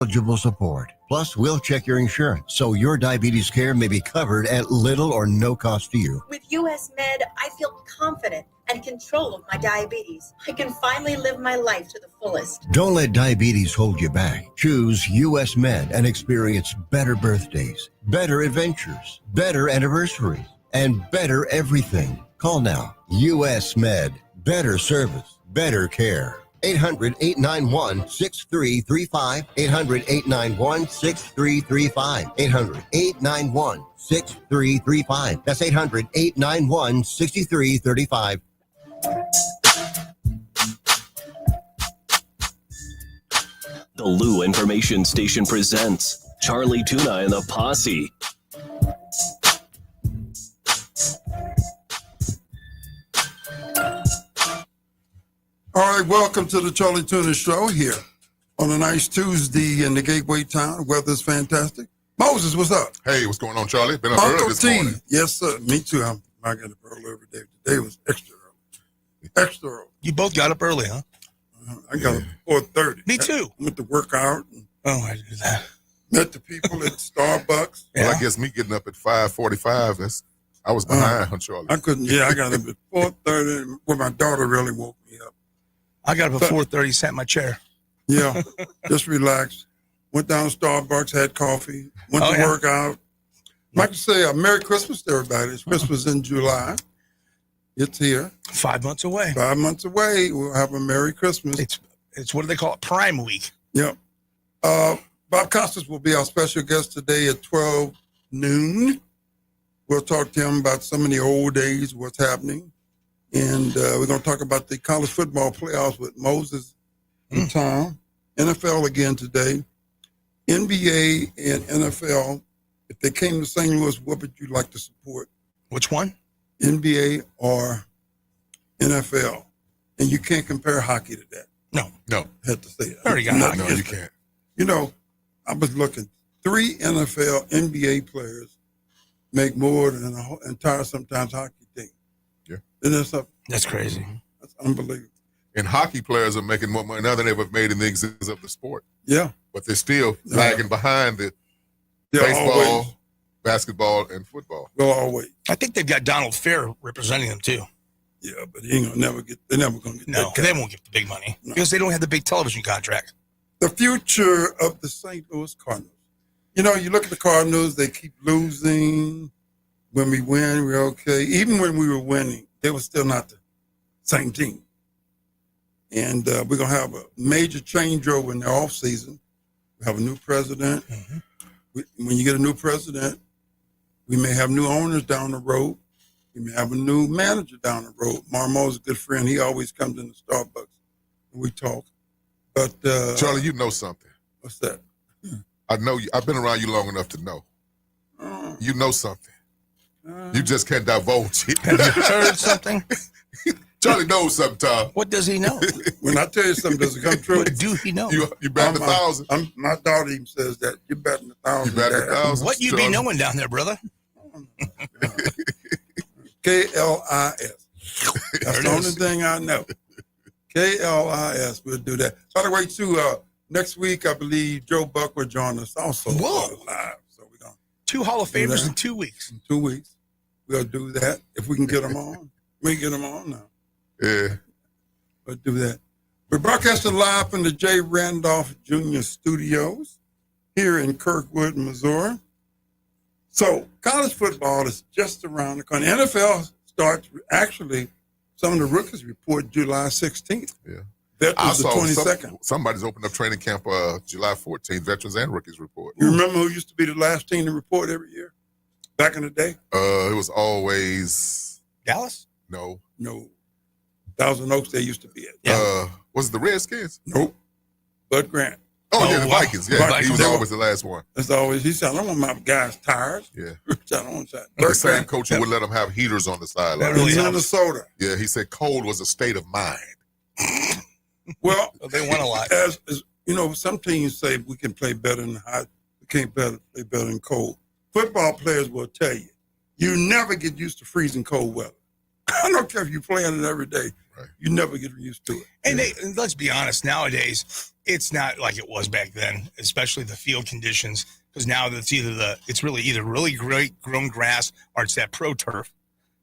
eligible support. Plus, we'll check your insurance so your diabetes care may be covered at little or no cost to you. With US Med, I feel confident and control of my diabetes. I can finally live my life to the fullest. Don't let diabetes hold you back. Choose US Med and experience better birthdays, better adventures, better anniversaries, and better everything. Call now. US Med. Better service, better care. 800-891-6335. 800-891-6335. 800-891-6335. That's 800-891-6335. The Lou Information Station presents Charlie Tuna and the Posse. All right, welcome to the Charlie Tuna Show here on a nice Tuesday in the Gateway town. Weather's fantastic. Moses, what's up? Hey, what's going on, Charlie? Been up early this morning. Yes, sir. Me too. I get up early every day. Today was extra early. Extra early. You both got up early, huh? I got up at 4:30. Me too. Went to work out. I did that. Met the people at Starbucks. Yeah. Well, I guess me getting up at 5:45, I was behind on Charlie. I couldn't. Yeah, I got up at 4:30. Well, my daughter really woke me up. I got up at 4:30, sat in my chair. Yeah, just relaxed. Went down to Starbucks, had coffee, went to work out. I'd like to say a Merry Christmas to everybody. It's Christmas in July. It's here. 5 months away. 5 months away. We'll have a Merry Christmas. It's what do they call it? Prime Week. Yep. Bob Costas will be our special guest today at 12 noon. We'll talk to him about some of the old days, what's happening. And we're going to talk about the college football playoffs with Moses and Tom. NFL again today. NBA and NFL. If they came to St. Louis, what would you like to support? Which one? NBA or NFL. And you can't compare hockey to that. No. I had to say that. Already got hockey. No, you can't. You know, I was looking. 3 NFL, NBA players make more than an entire sometimes hockey team. Yeah. Isn't that something? That's crazy. That's unbelievable. And hockey players are making more money now than they've ever made in the existence of the sport. Yeah. But they're still lagging behind the baseball, always. basketball, and football. They'll always. I think they've got Donald Fair representing them too. Yeah, but he ain't gonna never get. They're never gonna get. No, that they won't get the big money because they don't have the big television contract. The future of the St. Louis Cardinals. You know, you look at the Cardinals; they keep losing. When we win, we're okay. Even when we were winning, they were still not the same team. And we're gonna have a major changeover in the off season. We have a new president. Mm-hmm. When you get a new president, we may have new owners down the road. We may have a new manager down the road. Marmo's a good friend. He always comes into Starbucks and we talk. But Charlie, you know something. What's that? I know you. I've been around you long enough to know. You know something. You just can't divulge it. Have you heard something? Charlie knows something, Tom. What does he know? When I tell you something, does it come true? What do he know? You bet 1,000. My daughter even says that. You're betting 1,000. You bet 1,000. What you be knowing down there, brother? KLIS. That's the only thing I know. KLIS. We'll do that. By the way, too, next week, I believe Joe Buck will join us also. Whoa. Live. So we're going 2 Hall of Famers in 2 weeks. In 2 weeks. We'll do that. If we can get them on. We can get them on now. Yeah. We'll do that. We're broadcasting live from the J. Randolph Jr. Studios here in Kirkwood, Missouri. So college football is just around the corner. NFL starts, actually, some of the rookies report July 16th. Yeah. Veterans the 22nd. Somebody's opened up training camp July 14th, veterans and rookies report. You remember who used to be the last team to report every year? Back in the day? It was always... Dallas? No. Thousand Oaks, they used to be at. Yeah. Was it the Redskins? Nope. Bud Grant. Oh, yeah, the wow. Vikings. Yeah, he was always the last one. That's always, he said, I don't want my guys tired. Yeah. I don't want that. The same coach who would let them have heaters on the sideline. Really Minnesota. Yeah, he said cold was a state of mind. Well, they won a lot. As you know, some teams say we can play better in hot. We can't play better in cold. Football players will tell you, you never get used to freezing cold weather. I don't care if you're playing it every day. Right. You never get used to it. And let's be honest, nowadays it's not like it was back then, especially the field conditions. Because now it's really great grown grass or it's that pro turf.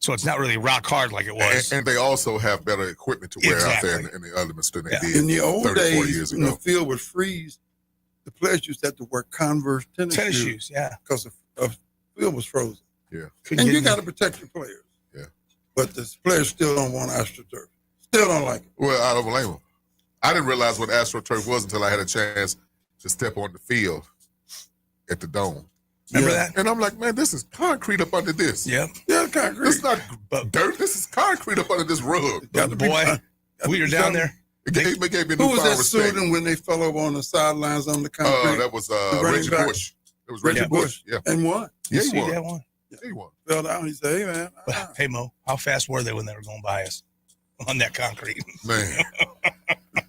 So it's not really rock hard like it was. And they also have better equipment to wear out there in the elements than they did in the old 30, 40 days years when ago. the field would freeze. The players used to have to wear Converse tennis shoes. Yeah. Because the field was frozen. Yeah. And you got to protect your players. Yeah. But the players still don't want AstroTurf. Still don't like it. Well, I don't blame them. I didn't realize what AstroTurf was until I had a chance to step on the field at the Dome. Remember that? And I'm like, man, this is concrete up under this. Yeah. Yeah, concrete. It's not dirt. This is concrete up under this rug. We were down there. It gave me a Who new was that respect. student when they fell over on the sidelines on the concrete? That was running Reggie back. Bush. It was Reggie Bush. Yeah. And won. Yeah, You he see won. that one? Yeah, he won. Fell down. He said, hey, man. But, hey, Mo, how fast were they when they were going by us on that concrete? Man.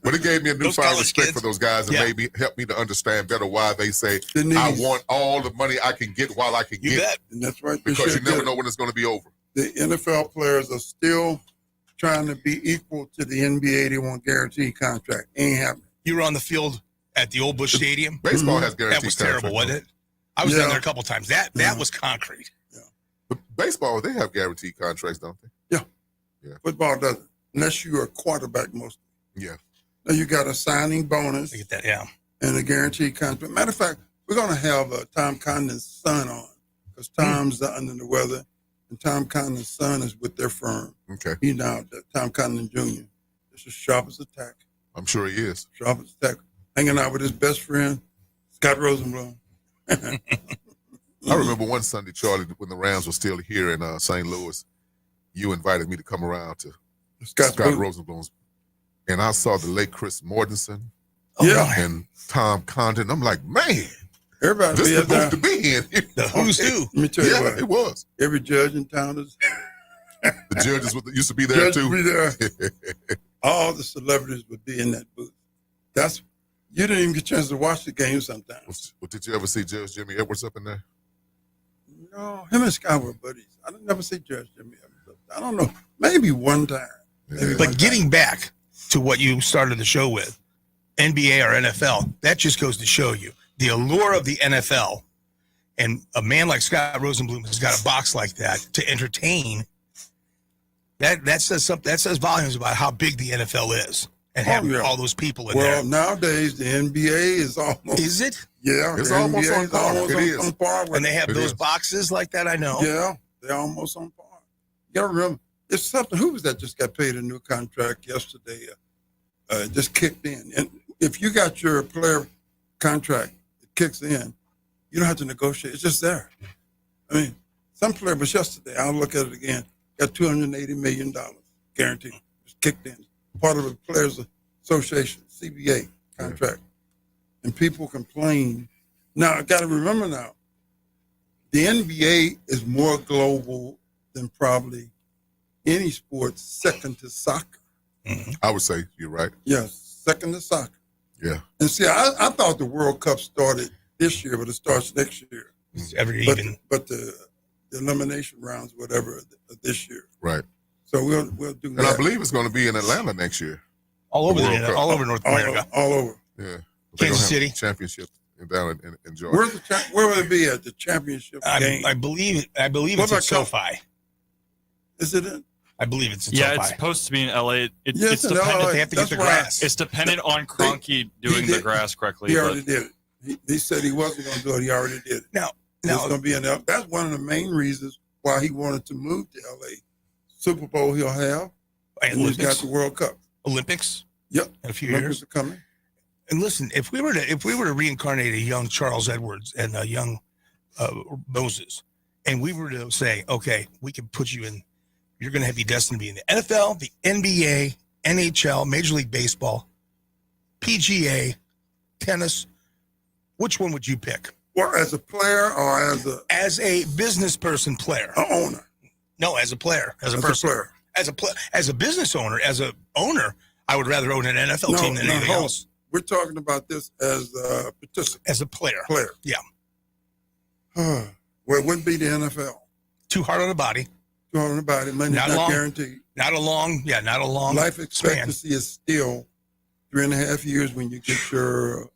But it gave me a Those newfound college respect kids. for those guys and helped me to understand better why they say, The knees. I want all the money I can get while I can You get bet. it. And that's right. They Because should you never get know it. when it's going to be over. The NFL players are still trying to be equal to the NBA. They want guaranteed contract. Ain't happening. You were on the field at the old Busch Stadium. Baseball has guaranteed That was contracts, terrible, though. wasn't it? I was down Yeah. there a couple times. That was concrete. But baseball, they have guaranteed contracts, don't they? Football doesn't, unless you're a quarterback mostly. Yeah. Now you got a signing bonus I get that, yeah. and a guaranteed contract. Matter of fact, we're going to have Tom Condon's son on because Tom's under the weather, and Tom Condon's son is with their firm. Okay. He's now Tom Condon Jr. It's as sharp as a tack. I'm sure he is. Sharp as a tack. Hanging out with his best friend, Scott Rosenblum. I remember one Sunday, Charlie, when the Rams were still here in St. Louis, you invited me to come around to Scott Rosenblum's, and I saw the late Chris Mortensen Yeah. and Tom Condon. I'm like, man, Everybody this be is at the booth that. to be in. The who's who. Let me tell you Yeah, what. it was. Every judge in town is The judges used to be there, judge too. be there. All the celebrities would be in that booth. You didn't even get a chance to watch the game sometimes. Well, did you ever see Judge Jimmy Edwards up in there? No, him and Scott were buddies. I didn't never see Judge Jimmy Evans. I don't know. Maybe one time. Yeah. But getting back to what you started the show with, NBA or NFL, that just goes to show you the allure of the NFL. And a man like Scott Rosenblum has got a box like that to entertain. That says something. That says volumes about how big the NFL is and having all those people in Well, there. nowadays the NBA is almost. Is it? Yeah, It's the almost NBA on is par. almost It on, is. on par with And they have It those is. boxes like that. I know. Yeah, they're almost on par. You gotta remember, it's something. Who was that just got paid a new contract yesterday? Just kicked in. And if you got your player contract, it kicks in. You don't have to negotiate. It's just there. I mean, some player was yesterday. I'll look at it again. Got $280 million guaranteed. Just kicked in. Part of the Players Association, CBA contract. And people complain. Now, I got to remember now, the NBA is more global than probably any sport, second to soccer. I would say you're right. Yes, second to soccer. Yeah. And see, I thought the World Cup started this year, but it starts next year. It's every But, even. but the elimination rounds, whatever, this year. Right. So we'll do And that. I believe it's going to be in Atlanta next year. All over World Cup. all over North America. all over. Yeah. They're Kansas gonna have City. Championship down in Georgia. Where will it be at the championship game? I believe What it's at about SoFi. Is it in? I believe it's at Yeah, SoFi. it's supposed to be in LA. Yes, It's in dependent. LA. They have to get That's the why grass. It's dependent on Kroenke doing did- the grass correctly. He but already did it. He said he wasn't going to do it. He already did it. Now, It's going to be in L. That's one of the main reasons why he wanted to move to LA. Super Bowl he'll have, and he's got Olympics, the World Cup. Olympics Yep, in a few Olympics years. are coming. And listen, if we were to reincarnate a young Charles Edwards and a young Moses, and we were to say, okay, we can put you in, you're going to be destined to be in the NFL, the NBA, NHL, Major League Baseball, PGA, tennis. Which one would you pick? Well, as a player or As a business person, player? an owner? No, as a player, as a As person, a player. as a business owner, as a owner, I would rather own an NFL team than anything hold. else. We're talking about this as a participant, As a player, player. yeah. Well, it wouldn't be the NFL. Too hard on the body. talking about it. Money's not long. guaranteed. Not a long Life span. expectancy is still 3.5 years when you get your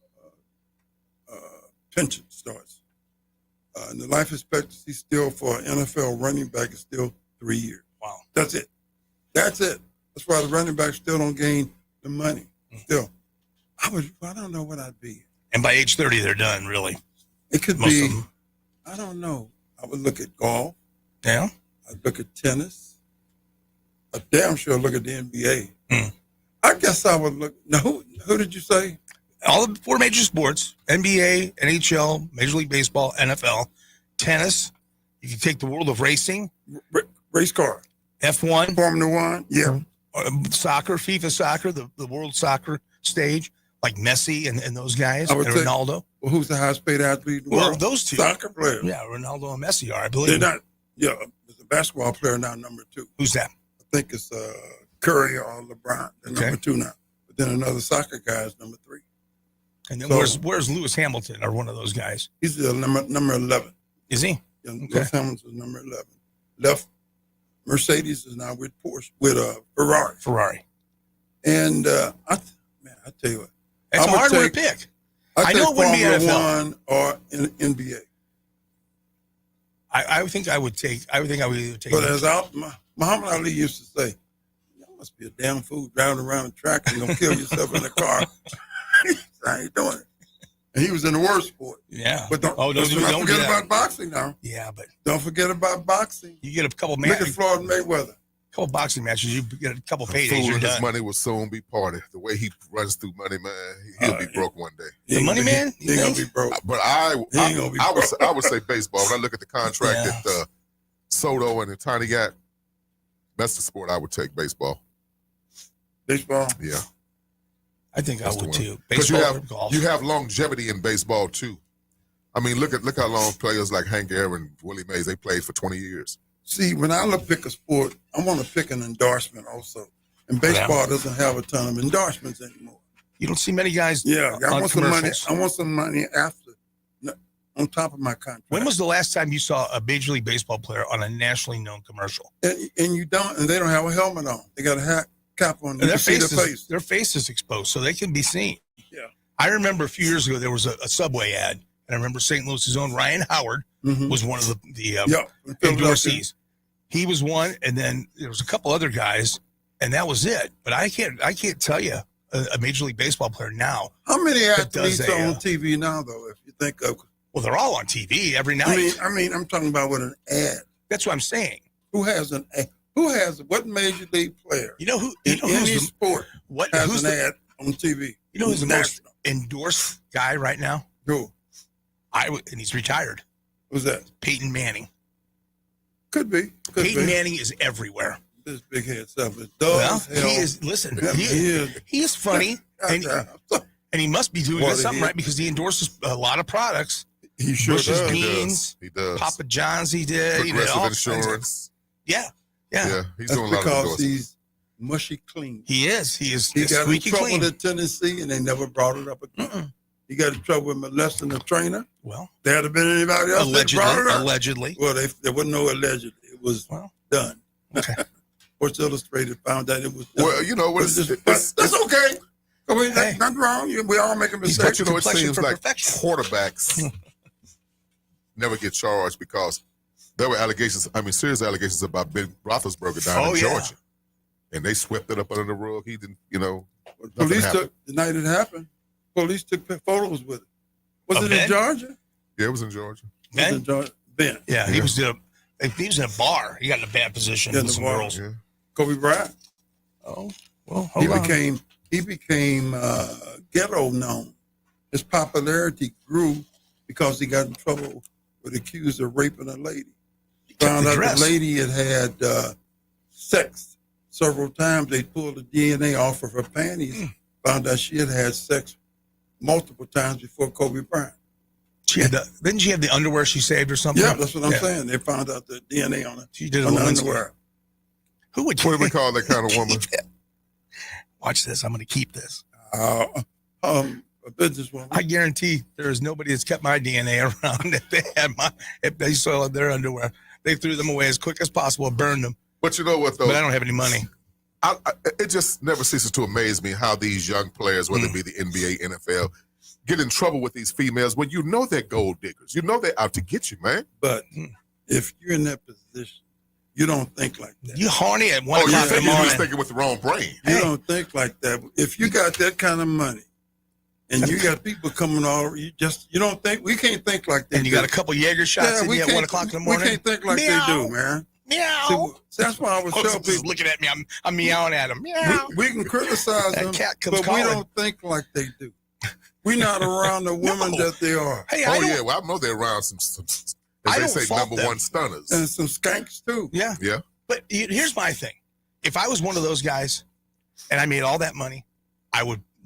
pension starts. And the life expectancy still for an NFL running back is still 3 years. Wow. That's it. That's why the running backs still don't gain the money. Still. I don't know what I'd be. And by age 30, they're done, really. It could Most be, of them. I don't know. I would look at golf. Yeah. I'd look at tennis. I damn sure look at the NBA. Hmm. I guess I would look. No, who did you say? All the 4 major sports, NBA, NHL, Major League Baseball, NFL, tennis. You can take the world of racing. Race car. F1. Formula One. Yeah. Soccer, FIFA soccer, the world soccer stage, like Messi and those guys, I and would say- Ronaldo. Well, who's the highest paid athlete in the Well, world? those two. Soccer players. Yeah, Ronaldo and Messi are, I They're believe. not. Yeah, there's a basketball player now, number 2. Who's that? I think it's Curry or LeBron. They're Okay. number 2 now. But then another soccer guy is number 3. And then So- where's Lewis Hamilton or one of those guys? He's the number 11. Is he? Yeah, Okay. Lewis Hamilton is number 11. Left Mercedes is now with Porsche, with Ferrari. Ferrari. And I tell you what, It's I a would hard one to take- pick. I know it wouldn't be Formula NFL. One or NBA. I think I would either take. But as Muhammad Ali used to say, you must be a damn fool driving around the track and gonna kill yourself in the car. I ain't doing it. And he was in the worst sport. Yeah. But don't don't do forget that. about boxing now. Yeah, but Don't forget about boxing. you get a couple Look at Floyd Mayweather. couple boxing matches, you get a couple A paydays, fool you're and his done. money will soon be parted. The way he runs through money, man, he'll be broke one day. He The ain't money gonna be- man? He ain't gonna be broke. But He ain't gonna be broke. I would say baseball. When I look at the contract Yeah. that Soto and Tiny got, that's the sport I would take. Baseball. Baseball. Yeah, I think I That's the would one. too. 'Cause Baseball or golf. you have longevity in baseball too. I mean, look how long players like Hank Aaron, Willie Mays, they played for 20 years. See, when I look pick a sport, I want to pick an endorsement also. And baseball doesn't have a ton of endorsements anymore. You don't see many guys Yeah, I on want some money. commercials. I want some money after, on top of my contract. When was the last time you saw a Major League Baseball player on a nationally known commercial? and you don't, and they don't have a helmet on. They got a hat cap on. You And can see their face. their face is exposed, so they can be seen. Yeah. I remember a few years ago there was a Subway ad, and I remember St. Louis's own Ryan Howard Mhm. was one of the Yeah, endorsees. He was one, and then there was a couple other guys, and that was it. But I can't tell you a Major League Baseball player now. How many does athletes a, are on TV now, though? If you think of, Well, they're all on TV every night. I mean, I'm talking about with an ad. That's what I'm saying. Who has an ad? Who has what major league player You know who? in any Who's the, sport what? has Who's an the? ad on TV? You know who's the most National. endorsed guy right now? Who? And he's retired. Who's that? Peyton Manning. Could be. Could Peyton be. Manning is everywhere. This big head stuff is Well, dumb as hell. he is. Listen, Yeah, he is funny, and he must be doing What something he- right because he endorses a lot of products. He sure Bush's does. Beans, He does. Papa John's, he did. He did Progressive all kinds of- insurance. Yeah. Yeah, he's That's doing a lot of because endorsements. he's mushy clean. He is. He is He got in squeaky trouble clean. in Tennessee, and they never brought it up again. Mm-mm. He got in trouble with molesting a trainer. Well, There had been anybody else that brought it up. allegedly. Well, there wasn't no allegedly. It was Well, done. okay. Sports Illustrated found that it was done. Well, you know what? But that's okay. I mean, Hey. that's not wrong. We all make a He's mistake. got You know, it complexion seems for like perfection. quarterbacks never get charged because there were allegations, serious allegations about Ben Roethlisberger down Oh, in yeah. Georgia. And they swept it up under the rug. He didn't, Police happened. took, the night it happened, police took photos with it. Was Of it Ben? in Georgia? Yeah, it was in Georgia. Was it in Ben? Georgia? Ben. Yeah, he was in a bar. He got in a bad position Yeah, in with the some bar. girls. Yeah. Kobe Bryant. Oh, well, He hold on. became ghetto known. His popularity grew because he got in trouble with accused of raping a lady. Found the out dress. the lady had sex several times. They pulled the DNA off of her panties. Found out she had sex multiple times before Kobe Bryant. Didn't she have the underwear she saved or something? Yeah, that's what I'm saying. They found out the DNA on it. She did it On the once. underwear. Who would What do we call that kind of woman? Watch this. I'm going to keep this. A businesswoman. I guarantee there is nobody that's kept my DNA around if they saw their underwear. They threw them away as quick as possible, burned them. But you know what, though? But I don't have any money. It just never ceases to amaze me how these young players, whether it be the NBA, NFL, get in trouble with these females when you know they're gold diggers. You know they're out to get you, man. But if you're in that position, you don't think like that. You horny at 1 Oh, o'clock in the you're morning. just thinking with the wrong brain. You don't think like that. If you got that kind of money and you got people coming all, you don't think, we can't think like they And you do. got a couple Jaeger shots in we you at 1 o'clock in the morning. We can't think like Meow. they do, man. Meow. See, that's why I was Costas telling is people, looking at me. I'm meowing at him. Meow. we can criticize That them, cat comes but calling. we don't think like they do. We're not around the women No. that they are. Hey, Oh, yeah. Well, I know they're around some I as don't they say, fault number them. one stunners. And some skanks, too. Yeah. Yeah. But here's my thing. If I was one of those guys and I made all that money,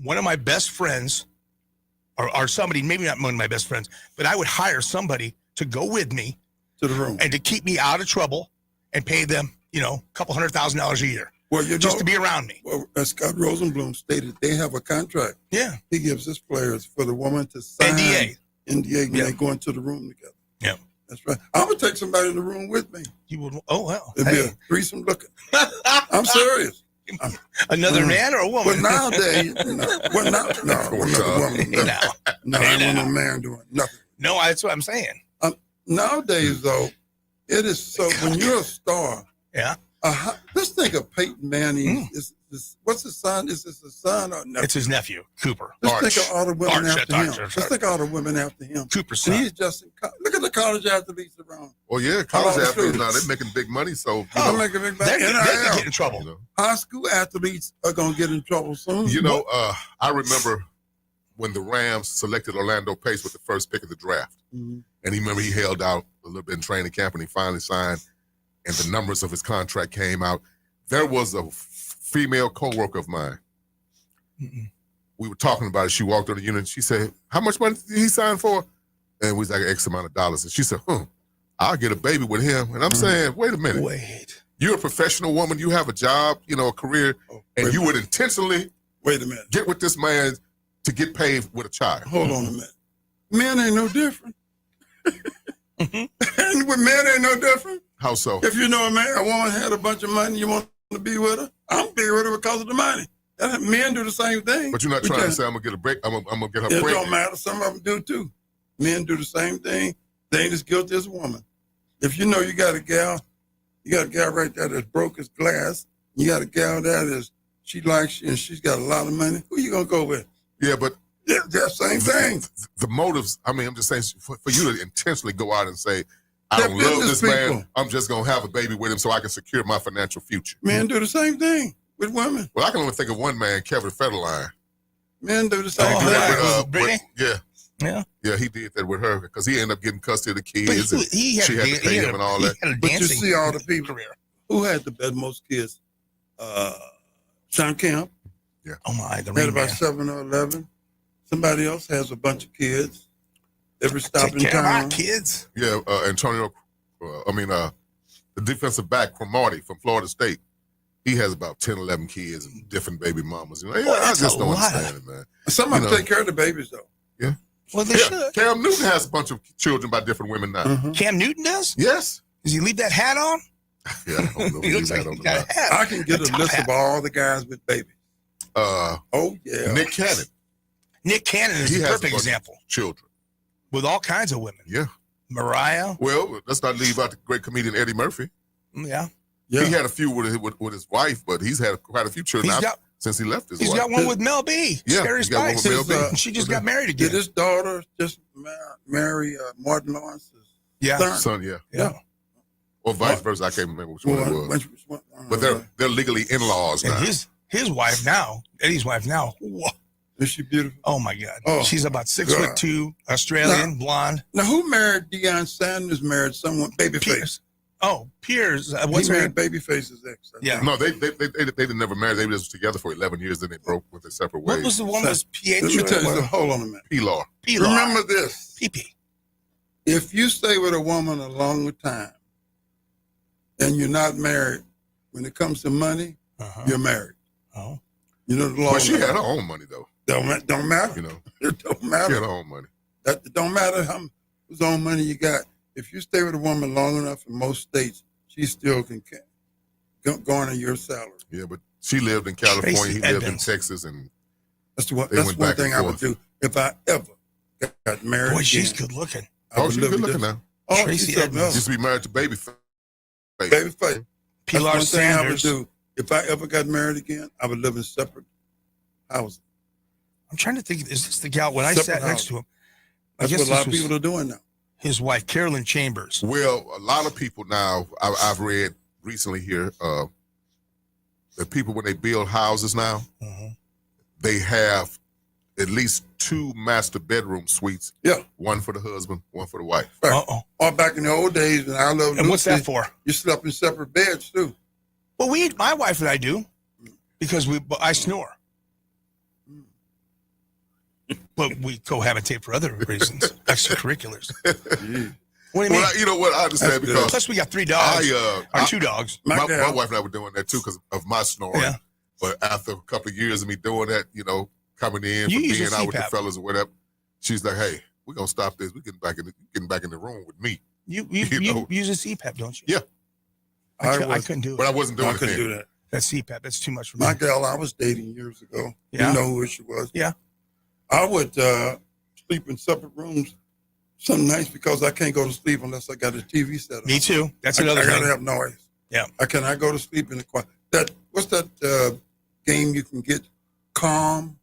one of my best friends or somebody, maybe not one of my best friends, but I would hire somebody to go with me To the room. and to keep me out of trouble and pay them, a couple $100,000 a year Well, you just know, to be around me. well, as Scott Rosenblum stated, they have a contract. Yeah. He gives his players for the woman to sign NDA. when Yeah. they go into the room together. Yeah. That's right. I'm gonna take somebody in the room with me. You would. Oh well. It'd be Hey. a threesome looking. I'm serious. Another man or a But woman? nowadays, another woman. No, I don't want a man doing nothing. No, that's what I'm saying. Nowadays, though, it is so when you're a star. Yeah. Let's think of Peyton Manning. What's his son? Is this his son or nephew? It's his nephew, Cooper. Let's think of all the women Arch, after that's him. Arch. Let's think of all the women after him. Cooper's And son. he's just look at the college athletes around. Well, yeah, college Hello, athletes students. now, they're making big money. So, I'm making big They're money. gonna get in trouble. High school athletes are gonna get in trouble soon. I remember when the Rams selected Orlando Pace with the first pick of the draft. Mhm. And he held out a little bit in training camp and he finally signed. And the numbers of his contract came out. There was a female co-worker of mine. Mm-mm. We were talking about it. She walked on the unit and she said, how much money did he sign for? And we was like X amount of dollars. And she said, I'll get a baby with him. And I'm saying, wait a minute. Wait. You're a professional woman. You have a job, a career. And you would intentionally Wait a minute. get with this man to get paid with a child. Hold on a minute. Men ain't no different. And with men ain't no different. How so? If you know a woman had a bunch of money, you want to be with her. I'm be with her because of the money. Men do the same thing. But you're not trying to say I'm gonna get a break. I'm gonna get her It break. don't matter. Some of them do too. Men do the same thing. They ain't as guilty as a woman. If you know you got a gal right there that's broke as glass. You got a gal there that she likes you and she's got a lot of money. Who you gonna go with? Yeah, but Yeah, same thing. the motives. I mean, I'm just saying for you to intentionally go out and say, I They're don't love business this man. people. I'm just gonna have a baby with him so I can secure my financial future. Men do the same thing with women. Well, I can only think of one man, Kevin Federline. Men do the same Oh, He did that thing. yeah. with, Brittany? yeah, Yeah. he did that with her because he ended up getting custody of the But kids. And he had, she had to pay him and all that. He had a But you dancing see all the people career. who had the most kids. Sean Kemp Oh my, the had ring about man. 7 or 11. Somebody else has a bunch of kids. Every stop Take in care of our town. kids. Yeah, Antonio. The defensive back Cromartie from Florida State. He has about 10, 11 kids and different baby mamas. I that's just a don't lot. understand it, man. Some of them know. take care of the babies though. Well, they should. Cam Newton has a bunch of children by different women now. Mhm. Cam Newton does? Yes. Does he leave that hat on? Yeah, I don't know. He looks like he got a hat. I can get a top list hat. of all the guys with babies. Oh yeah. Nick Cannon, Nick Cannon is He a has a perfect bunch of example children. with all kinds of women. Yeah. Mariah. Well, let's not leave out the great comedian Eddie Murphy. Yeah. Yeah. He had a few with his wife, but he's had quite a few children He's out got since he left his he's wife. got one with Mel B. Yeah, Scary he's got one with Spice. Mel B. She just got married Did again. his daughter just marry Martin Lawrence's Yeah. son? Son, yeah. Yeah. Or vice versa. I can't remember which one it was. But they're legally in-laws now. And his wife now, Eddie's wife now. Whoa. Is she beautiful? Oh my God. Oh, She's about 6'2", God. Australian, blonde. Now who married Deion Sanders? Married someone Babyface. Piers. Oh, Piers. What's He her married name? Babyface's ex. I Yeah. think. No, they didn't never marry. They were just together for 11 years. Then they broke with their separate ways. What was the one that was Let me tell you Pietro? something. Hold on a minute. Pilar. Pilar. Remember this. PP. If you stay with a woman a long time and you're not married, when it comes to money, Uh-huh. you're married. Oh. You know the law. But she had her own money though. Don't matter. You know, It don't she matter. had her own money. That don't matter whose own money you got. if you stay with a woman long enough in most states, she still can garner your salary. Yeah, but she lived in California. Tracy He lived in Edmonds. Texas, and That's They one went back thing and I would forth. do if I ever got married. Boy, she's again. good looking. I would she's live good with looking this. now. Oh, Tracy she's something Edmonds. else. Used to be married to Babyface. Babyface. That's Pilar one thing I would Sanders. do. If I ever got married again, I would live in separate houses. I'm trying to think. Is this the gal when I Separate sat next house. to him? I That's guess what a lot this of was people are doing now. his wife, Carolyn Chambers. Well, a lot of people now, I've read recently here, that people, when they build houses now, Mhm. they have at least 2 master bedroom suites. Yeah. One for the husband, one for the wife. Right. Uh-oh. Or back in the old days when I loved And what's Lucy, that for? you slept in separate beds too. Well, my wife and I do, because I snore. But we cohabitate for other reasons, extracurriculars. What do you mean? Well, you know what? I understand That's good. because Plus, we got 3 dogs, or 2 dogs. my gal- wife and I were doing that too because of my snoring. Yeah. But after a couple of years of me doing that, coming in You for use being a out with the CPAP. fellas or whatever, she's like, "Hey, we're gonna stop this. We're getting back in the room with me." You You know. use a CPAP, don't you? Yeah. I couldn't do it. But I wasn't doing I it couldn't then. do that. That CPAP, that's too much for me. My gal I was dating years ago, Yeah. you know who she was. Yeah. I would sleep in separate rooms some nights because I can't go to sleep unless I got a TV set on. Me too. That's I another gotta thing. have noise. Yeah. I cannot go to sleep in the quiet. What's that game you can get? Calm.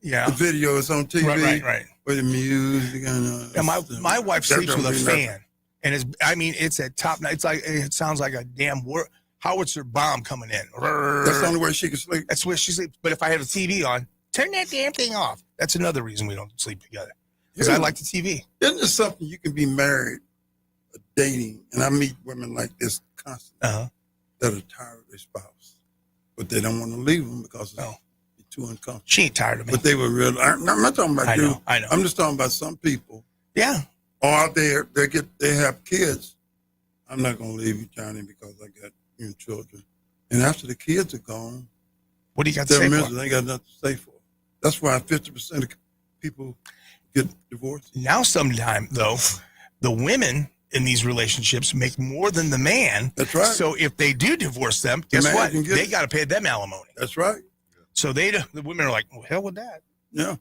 Yeah. The video is on TV. Right. With the music and Yeah, my wife that sleeps don't with a mean nothing. fan, and it's at top night. It sounds like a damn howitzer bomb coming in. That's the only way she can sleep. That's where she sleeps. But if I have a TV on, turn that damn thing off. That's another reason we don't sleep together. Because I like the TV. Isn't it something you can be married, dating, and I meet women like this constantly Uh-huh. that are tired of their spouse, but they don't want to leave them because No. it's too uncomfortable. She ain't tired of me. But they were real. I'm not talking about I you. know. I know. I'm just talking about some people. Yeah. Or they have kids. I'm not gonna leave you, Johnny, because I got children. And after the kids are gone, What do you got to they're say for miserable. it? They ain't got nothing to say for it. That's why 50% of people get divorced. Now, sometime though, the women in these relationships make more than the man. That's right. So if they do divorce them, guess man what? can get They it. got to pay them alimony. That's right. So the women are like, well, hell with that. Yeah.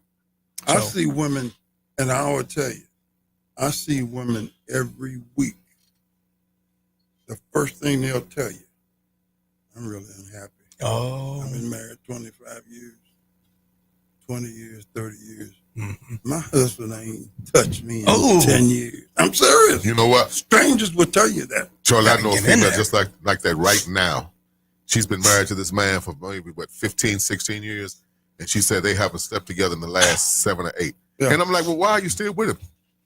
I So- see women, and I will tell you, I see women every week. The first thing they'll tell you, I'm really unhappy. Oh. I've been married 25 years, 20 years, 30 years. Mhm. My husband ain't touched me in Oh. 10 years. I'm serious. You know what, Strangers will tell you that. Charlie? I Gotta know a get in female there. just like that right now. She's been married to this man for maybe 15, 16 years, and she said they haven't slept together in the last 7 or 8. Yeah. And I'm like, well, why are you still with him?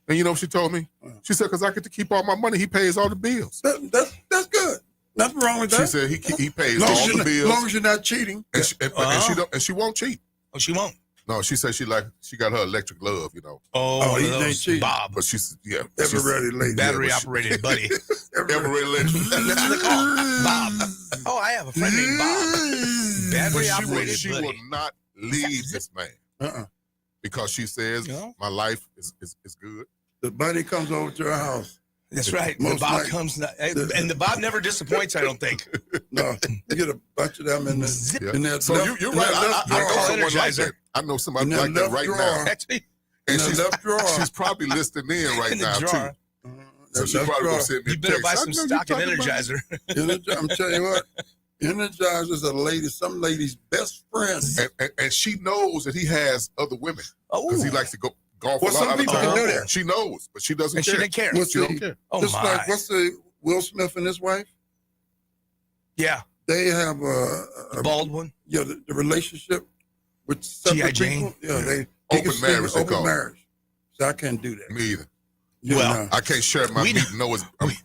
And you know what she told me? She said, because I get to keep all my money. He pays all the bills. That's good. Nothing wrong with that. She said he pays long, all as the as bills, long as you're not cheating. and she won't cheat. Oh, she won't. No, she said she got her electric glove, Oh, Oh, one he of ain't those cheating. Bob. but she's Ever ready lady. Battery but she- operated buddy. Ever electric. That's what they call it. Bob. Oh, I have a friend named Bob. But Battery she operated she buddy. will not leave this man Uh-uh. because she says Yeah. my life is good. The buddy comes over to her house. That's right. The Most Bob likely. comes, and the Bob never disappoints, I don't think. No, you get a bunch of them in the Zip. Yeah. in that So left, you're in right. that left I know drawer. someone like Energizer. that. I know somebody In that like that left right drawer. now, That's me. and In the left drawer. she's probably listening in right In the now drawer. too. So That she left probably drawer. gonna send me a You better text. buy I some know you stock in talking about- Energizer. I'm telling you what, Energizer's a lady, some lady's best friend. And she knows that he has other women Oh, because he likes to go golf Well, a lot. some Other people times. can do that. She knows, but she doesn't and she care. didn't care. What's She don't the, care. Oh, just my. like what's the Will Smith and his wife? Yeah, They have the bald one. the relationship with G.I. separate Jane. people. Yeah, they Open can see marriage, they Open call it. marriage. So I can't do that. Me either. You Well, know. I can't share my We meat. don't- No,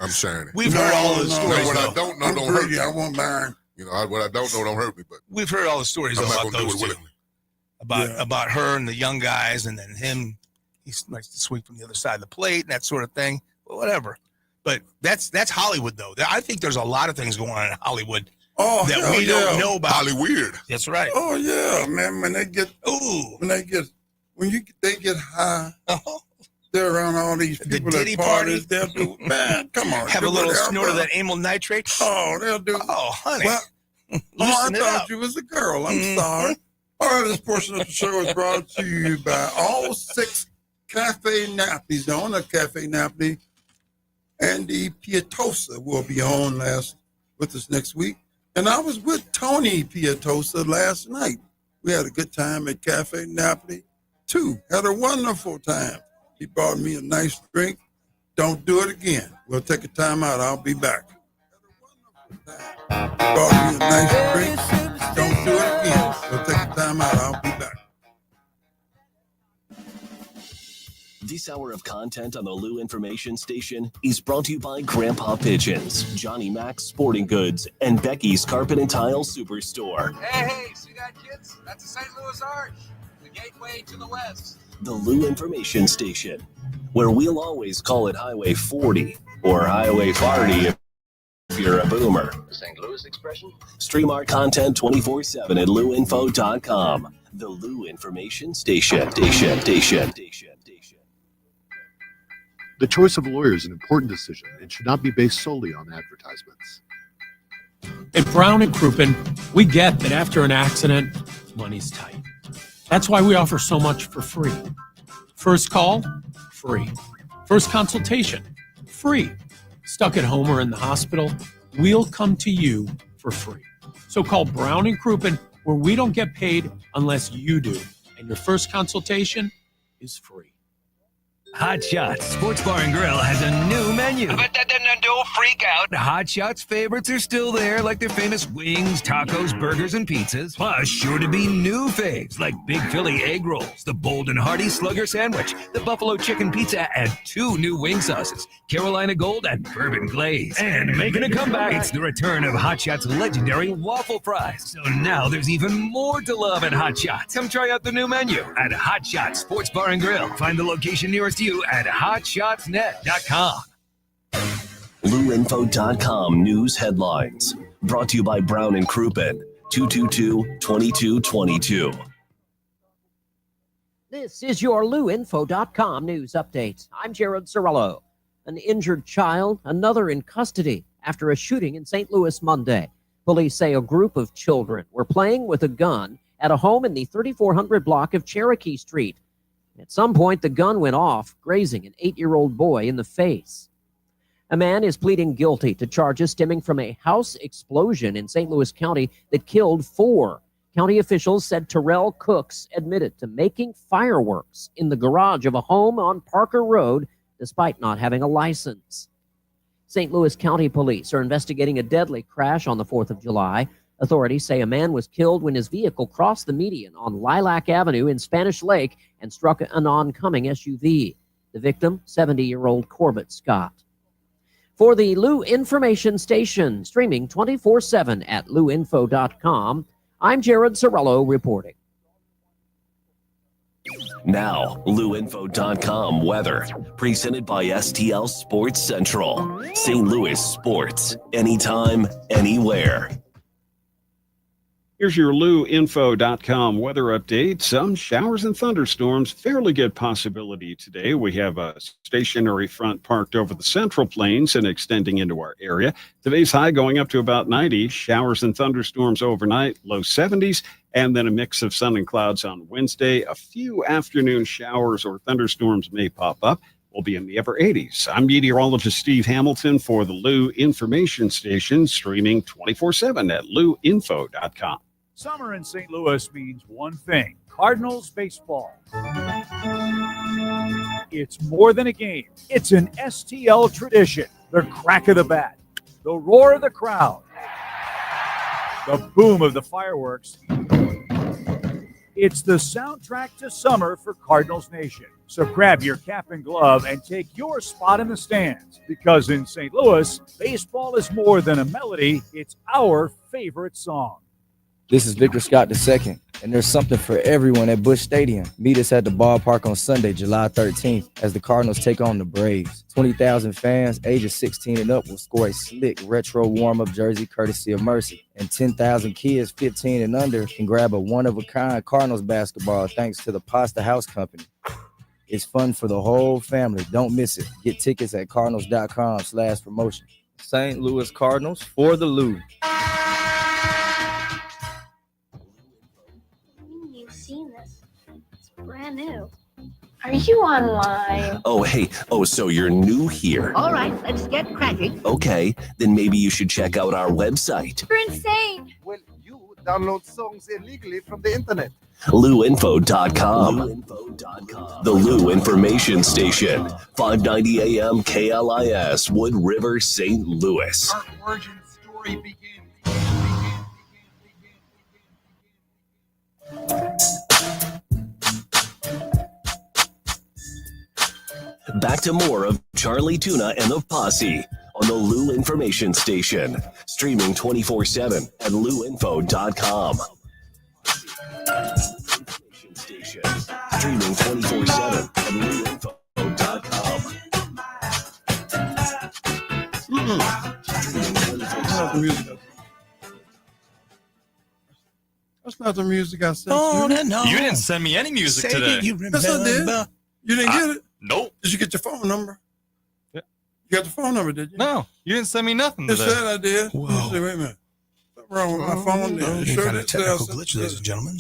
I'm sharing it. We've heard all the No, stories. what I though. don't know I'm don't hurt greedy. me. I want mine. You know, what I don't know don't hurt me, but We've heard all the stories I'm though, not about gonna do those it two. willingly. About her and the young guys, and then him. He likes to swing from the other side of the plate and that sort of thing. Well, whatever. But that's Hollywood, though. I think there's a lot of things going on in Hollywood Oh, that hell we don't yeah. know about. Holly weird. That's right. Oh yeah, man. When they get Ooh. high, They're around all these The people Diddy at parties. They'll do, man, come on. Have a little snort of that amyl nitrate. Oh, they'll do. Oh, honey. Well, I Loosen it thought up. you was a girl. I'm sorry. All right, this portion of the show is brought to you by all 6 Cafe Nappies. The owner of Cafe Nappy, Andy Pietosa, will be on with us next week. And I was with Tony Pietosa last night. We had a good time at Cafe Napoli, too. Had a wonderful time. He brought me a nice drink. Don't do it again. We'll take a time out. I'll be back. He brought me a nice drink. Don't do it again. We'll take a time out. I'll be back. This hour of content on the Lou Information Station is brought to you by Grandpa Pigeons, Johnny Mac's Sporting Goods, and Becky's Carpet and Tile Superstore. Hey, see that, kids? That's the St. Louis Arch, the gateway to the west. The Lou Information Station, where we'll always call it Highway 40 or Highway 40 if you're a boomer. The St. Louis expression? Stream our content 24/7 at louinfo.com. The Lou Information Station. The choice of a lawyer is an important decision and should not be based solely on advertisements. At Brown and Crouppen, we get that after an accident, money's tight. That's why we offer so much for free. First call, free. First consultation, free. Stuck at home or in the hospital, we'll come to you for free. So call Brown and Crouppen, where we don't get paid unless you do, and your first consultation is free. Hot Shots Sports Bar and Grill has a new menu. But don't freak out. Hot Shots favorites are still there, like their famous wings, tacos, burgers, and pizzas. Plus, sure to be new faves, like Big Philly egg rolls, the Bold and Hearty Slugger sandwich, the Buffalo chicken pizza, and 2 new wing sauces, Carolina Gold and Bourbon Glaze. And making a comeback, it's the return of Hot Shots' legendary waffle fries. So now there's even more to love at Hot Shots. Come try out the new menu at Hot Shots Sports Bar and Grill. Find the location nearest you at hotshotsnet.com. LouInfo.com news headlines. Brought to you by Brown and Crouppen, 222-2222. This is your LouInfo.com news update. I'm Jared Cirillo. An injured child, another in custody after a shooting in St. Louis Monday. Police say a group of children were playing with a gun at a home in the 3400 block of Cherokee Street. At some point, the gun went off, grazing an 8-year-old boy in the face. A man is pleading guilty to charges stemming from a house explosion in St. Louis County that killed 4. County officials said Terrell Cooks admitted to making fireworks in the garage of a home on Parker Road despite not having a license. St. Louis County Police are investigating a deadly crash on the 4th of July. Authorities say a man was killed when his vehicle crossed the median on Lilac Avenue in Spanish Lake and struck an oncoming SUV. The victim, 70-year-old Corbett Scott. For the Lou Information Station, streaming 24/7 at louinfo.com, I'm Jared Cirillo reporting. Now, LouInfo.com weather, presented by STL Sports Central. St. Louis sports, anytime, anywhere. Here's your LouInfo.com weather update. Some showers and thunderstorms, fairly good possibility today. We have a stationary front parked over the Central Plains and extending into our area. Today's high going up to about 90. Showers and thunderstorms overnight, low 70s, and then a mix of sun and clouds on Wednesday. A few afternoon showers or thunderstorms may pop up. We'll be in the upper 80s. I'm meteorologist Steve Hamilton for the Lou Information Station, streaming 24/7 at louinfo.com. Summer in St. Louis means one thing: Cardinals baseball. It's more than a game. It's an STL tradition. The crack of the bat, the roar of the crowd, the boom of the fireworks. It's the soundtrack to summer for Cardinals Nation. So grab your cap and glove and take your spot in the stands, because in St. Louis, baseball is more than a melody. It's our favorite song. This is Victor Scott II, and there's something for everyone at Busch Stadium. Meet us at the ballpark on Sunday, July 13th, as the Cardinals take on the Braves. 20,000 fans ages 16 and up will score a slick retro warm-up jersey courtesy of Mercy. And 10,000 kids 15 and under can grab a one-of-a-kind Cardinals basketball thanks to the Pasta House Company. It's fun for the whole family. Don't miss it. Get tickets at cardinals.com/promotion. St. Louis Cardinals for the Lou. You've seen this. It's brand new. Are you online? Oh, hey. Oh, so you're new here. All right, let's get cracking. Okay, then maybe you should check out our website. You're insane. Well, you download songs illegally from the internet. LouInfo.com. The Lou Information Station. 590 AM KLIS, Wood River, St. Louis. Our origin story begins. Back to more of Charlie Tuna and the Posse on the Lou Information Station. Streaming 24/7 at LouInfo.com. Streaming 24/7 at LouInfo.com. That's not the music I sent Oh, you. no. You didn't send me any music Say today. that you Yes, I did. You didn't get it? Nope. Did you get your phone number? Yeah. You got the phone number, did you? No, you didn't send me nothing It today. said I did. Whoa. Let me see, wait a minute. Something wrong with my phone? Any Sure kind of it says I technical sent glitch, it. ladies and gentlemen.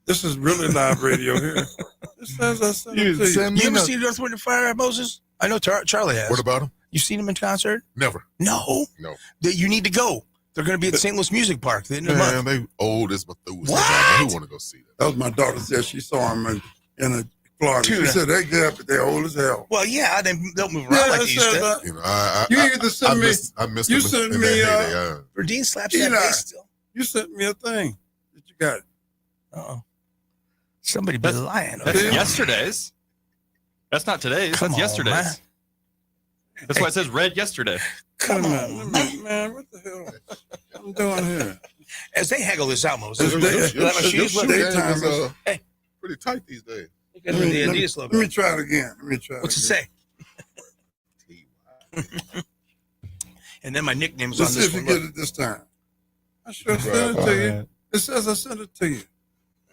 This is really live radio here. It says I sent it to you. You ever seen Earth, Wind, and Fire, Moses? I know Charlie has. What about him? You seen him in concert? Never. No. No. You need to go. They're going to be at the St. Louis Music Park the end of the Man, month. they old as Methuselah. What? Who want to go see that? That was my daughter said she saw him in a Florida. Tuna. She said they good, but they're old as hell. Well, yeah, they don't move around like it they used says, to. You know, you either sent me. I missed you them sent in me. that heyday. Verdine slaps that Eli, bass still. you sent me a thing. Did you got it? Uh-oh. Somebody be lying. That's Okay. yesterday's. That's not today's. Come That's on, yesterday's. man. That's why it says red yesterday. Come Wait a on, minute, man. What the hell I'm doing here? As they haggle this out, Moses. It's You like my shoes? Look, daytime. Hey. Pretty tight these days. Look at the Adidas Let logo. me try it again. What's it say? And then my nickname's Let's on see this if you one. get Look. it this time. I sure sent it to you. It says I sent it to you.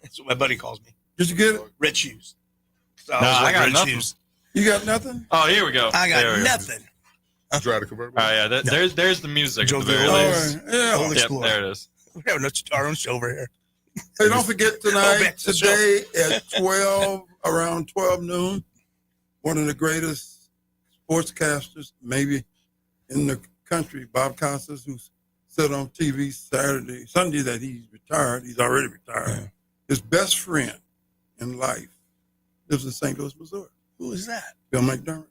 That's what my buddy calls me. Did you get it? Red shoes. So Nah, was I like, got red nothing. shoes. You got nothing? Oh, here we go. I There got we go. nothing. Try to convert me. Oh, yeah. There's the music. Joe at the very Villa. least. All right. Yeah. Old Yep, Explorer. there it is. We're having our own show over here. Hey, don't forget tonight, back to the today at 12, around 12 noon, one of the greatest sportscasters maybe in the country, Bob Costas, who said on TV Sunday that he's retired. He's already retired. Yeah. His best friend in life lives in St. Louis, Missouri. Who is that? Bill McDermott.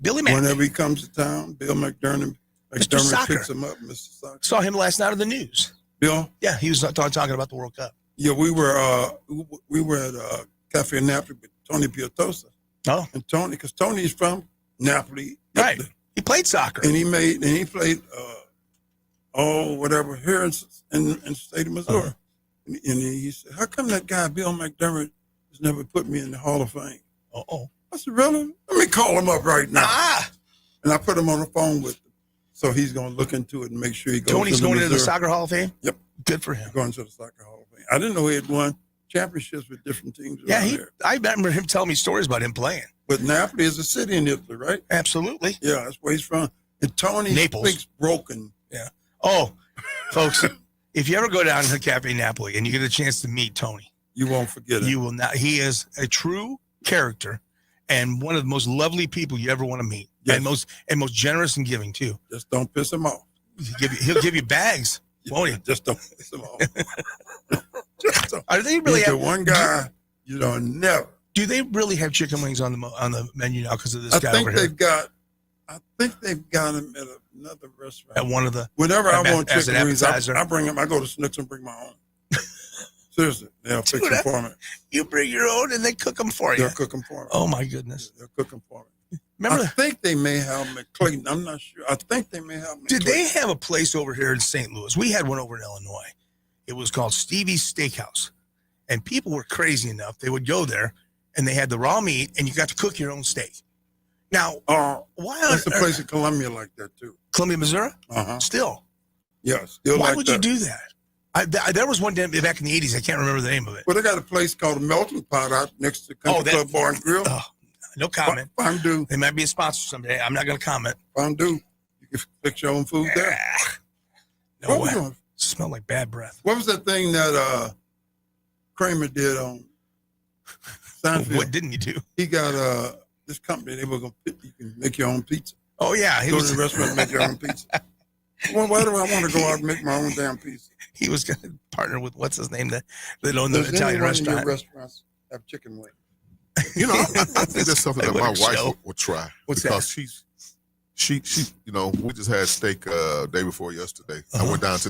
Billy Mack. Whenever he comes to town, Bill McDermott Soccer. picks him up, Mr. Soccer. Saw him last night on the news. Bill? Yeah, he was talking about the World Cup. Yeah, we were at Cafe Napoli with Tony Piatosa. Oh, And Tony, because Tony's from Napoli. right. He played soccer. And he played whatever here in the state of Missouri. Uh-huh. And he said, how come that guy Bill McDermott has never put me in the Hall of Fame? Uh-oh. I said, really? Let me call him up right now. Ah, And I put him on the phone with him. So he's going to look into it and make sure he goes Tony's to the going into the Missouri. Soccer Hall of Fame? Yep. Good for him. Going to the Soccer Hall of Fame. I didn't know he had won championships with different teams Yeah, around there. I remember him telling me stories about him playing. But Napoli is a city in Italy, right? Absolutely. Yeah, that's where he's from. And Tony Naples. speaks broken. Yeah. Oh, folks, if you ever go down to Cafe Napoli and you get a chance to meet Tony, You won't forget it. you will not. He is a true character and one of the most lovely people you ever want to meet. Yes. And most generous and giving too. Just don't piss him off. He'll give you bags, won't he? Just don't piss him off. Just don't. Are they really He's the have, one guy you don't never. do they really have chicken wings on the menu now because of this I guy think over here? they've got him at another restaurant. At one of the Whenever I want as an chicken wings, appetizer. I bring them. I go to Snooks and bring my own. Seriously, they'll fix them for me. You bring your own and they cook them for you. They'll cook them for me. Oh my goodness! They'll cook them for me. Remember, I think they may have them at Clayton. I'm not sure. I think they may have them. did they have a place over here in St. Louis? We had one over in Illinois. It was called Stevie's Steakhouse, and people were crazy enough they would go there, and they had the raw meat, and you got to cook your own steak. Now, why? There's a place in Columbia like that too. Columbia, Missouri? Uh huh. Still, Yeah. Still why like would that. you do that? There was one back in the 80s. I can't remember the name of it. Well, they got a place called a Melting Pot out next to Country Club Bar and Grill. No comment. Fondue. They might be a sponsor someday. I'm not going to comment. Fondue. You can fix your own food there. No way. Smell like bad breath. What was that thing that Kramer did on Seinfeld? What didn't you do? He got this company. They were going to you can make your own pizza. Oh yeah, Go to the restaurant and make your own pizza. Well, why do I want to go out and make my own damn pizza? He was going to partner with what's his name that owned the Does Italian anyone restaurant. in your restaurants have chicken wings? You know, I think that's something that my wife would try. What's because she, you know, we just had steak day before yesterday. I went down to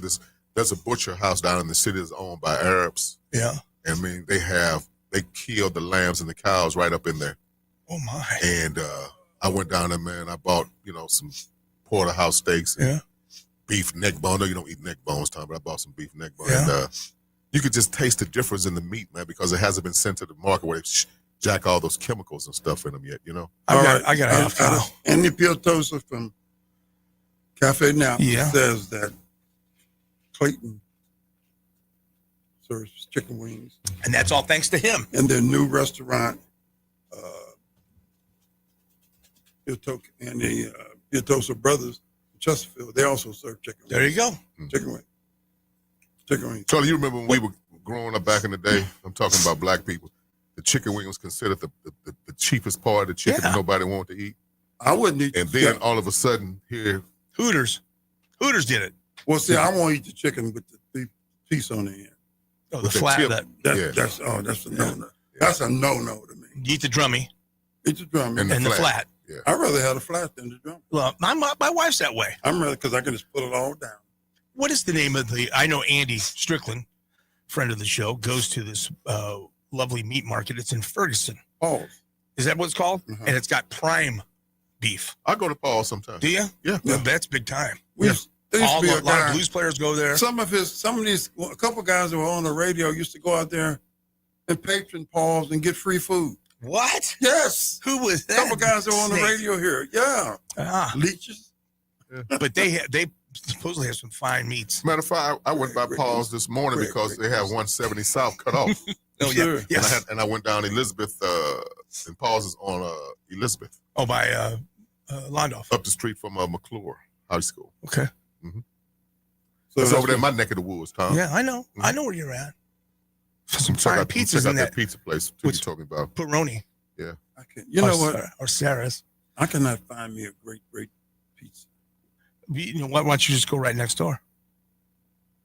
there's a butcher house down in the city that's owned by Arabs. Yeah. I mean, they killed the lambs and the cows right up in there. Oh my. And I went down there, man. I bought, you know, some porterhouse steaks. And beef neck bone. No, you don't eat neck bones, Tom, but I bought some beef neck bone. Yeah. And you could just taste the difference in the meat, man, because it hasn't been sent to the market where they jack all those chemicals and stuff in them yet, you know? I got a half cow. Andy Pietosa from Cafe Napa says that Clayton serves chicken wings. And that's all thanks to him. And their new restaurant, Pietosa and the Pietosa brothers in Chesterfield, they also serve chicken wings. There you go. Chicken wings. Chicken wings. Charlie, you remember when we were growing up back in the day? I'm talking about black people. The chicken wing was considered the cheapest part of the chicken that nobody wanted to eat. I wouldn't eat. And then all of a sudden, here, Hooters did it. Well, see, I won't eat the chicken with the piece on the end. Oh, the flat. That's a no-no. That's a no-no to me. You eat the drummy. Eat the drummy and the flat. Yeah. I'd rather have the flat than the drum. Well, my wife's that way. I'm rather because I can just put it all down. What is the name of I know Andy Strickland, friend of the show, goes to this lovely meat market. It's in Ferguson. Oh. Is that what it's called? And it's got prime beef. I go to Paul sometimes. Do you? Yeah. Well, that's big time. There used to be A lot of blues players go there. A couple guys that were on the radio used to go out there and patron Paul's and get free food. What? Yes. Who was that? A couple guys that were on the radio here. Yeah. Leeches. Yeah. But they supposedly have some fine meats. Matter of fact, I went by Paul's this morning because they have 170 South cut off. Oh, yeah. Yes. And I went down Elizabeth, and Paul's is on Elizabeth. Oh, by Londolf. Up the street from McClure High School. Okay. Mm-hmm. So it's over there in my neck of the woods, Tom. Yeah, I know. Mm-hmm. I know where you're at. Some check fine out, pizzas check in that pizza place you're talking about. Peroni. Yeah. You know what? Or Sarah's. I cannot find me a great pizza. You know, why don't you just go right next door?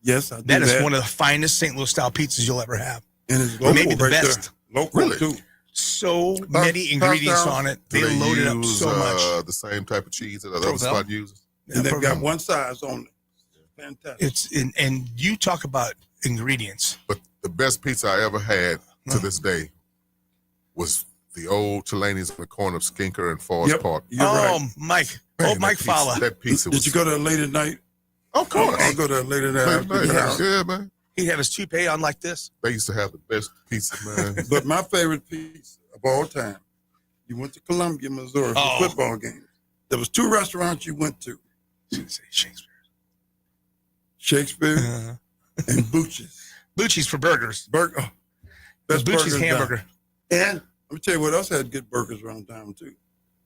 Yes, I do. That is one of the finest St. Louis style pizzas you'll ever have. And it's local, maybe the right best. There. Local too. So many ingredients on it. They load it up so much. The same type of cheese that other spot uses. And they've got one size only. Fantastic. And you talk about ingredients. But the best pizza I ever had to this day was the old Tulani's in the corner of Skinker and Forest Park. You're right. Mike. Man, Mike Fowler. That pizza Did you go there late at night? Of course. I'll go there late at night. Yeah, man. He'd have his toupee on like this. They used to have the best pizza, man. But my favorite pizza of all time, you went to Columbia, Missouri for football games. There was 2 restaurants you went to. Shakespeare and Bucci's. Bucci's for burgers. Best Bucci's burgers hamburger. And let me tell you what else had good burgers around town too.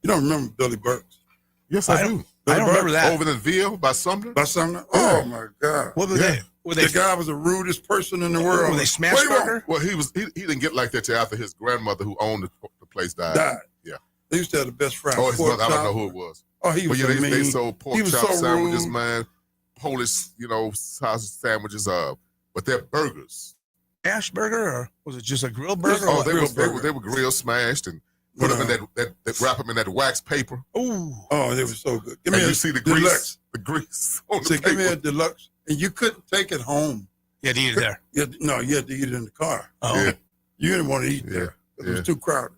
You don't remember Billy Burke's? Yes, I do. I don't remember that. Over in Ville by Sumner? By Sumner? Oh my God. What were they? The guy was the rudest person in the world. Were they smash burger? Well, he didn't get like that till after his grandmother who owned the place died. Yeah. They used to have the best fried pork chop. I don't know who it was. Oh, he was but yeah, mean. They sold pork he was chop so sandwiches, rude. man. Polish, sausage sandwiches. But they're burgers. Smash burger, or was it just a grilled burger? Oh, they were grill smashed and put them in that wrap them in that wax paper. Ooh. Oh, they were so good. Give and me you see the deluxe. grease on the paper. Give me a deluxe. And you couldn't take it home. You had to eat it there. You had to eat it in the car. Oh. Yeah. You didn't want to eat there. It was too crowded.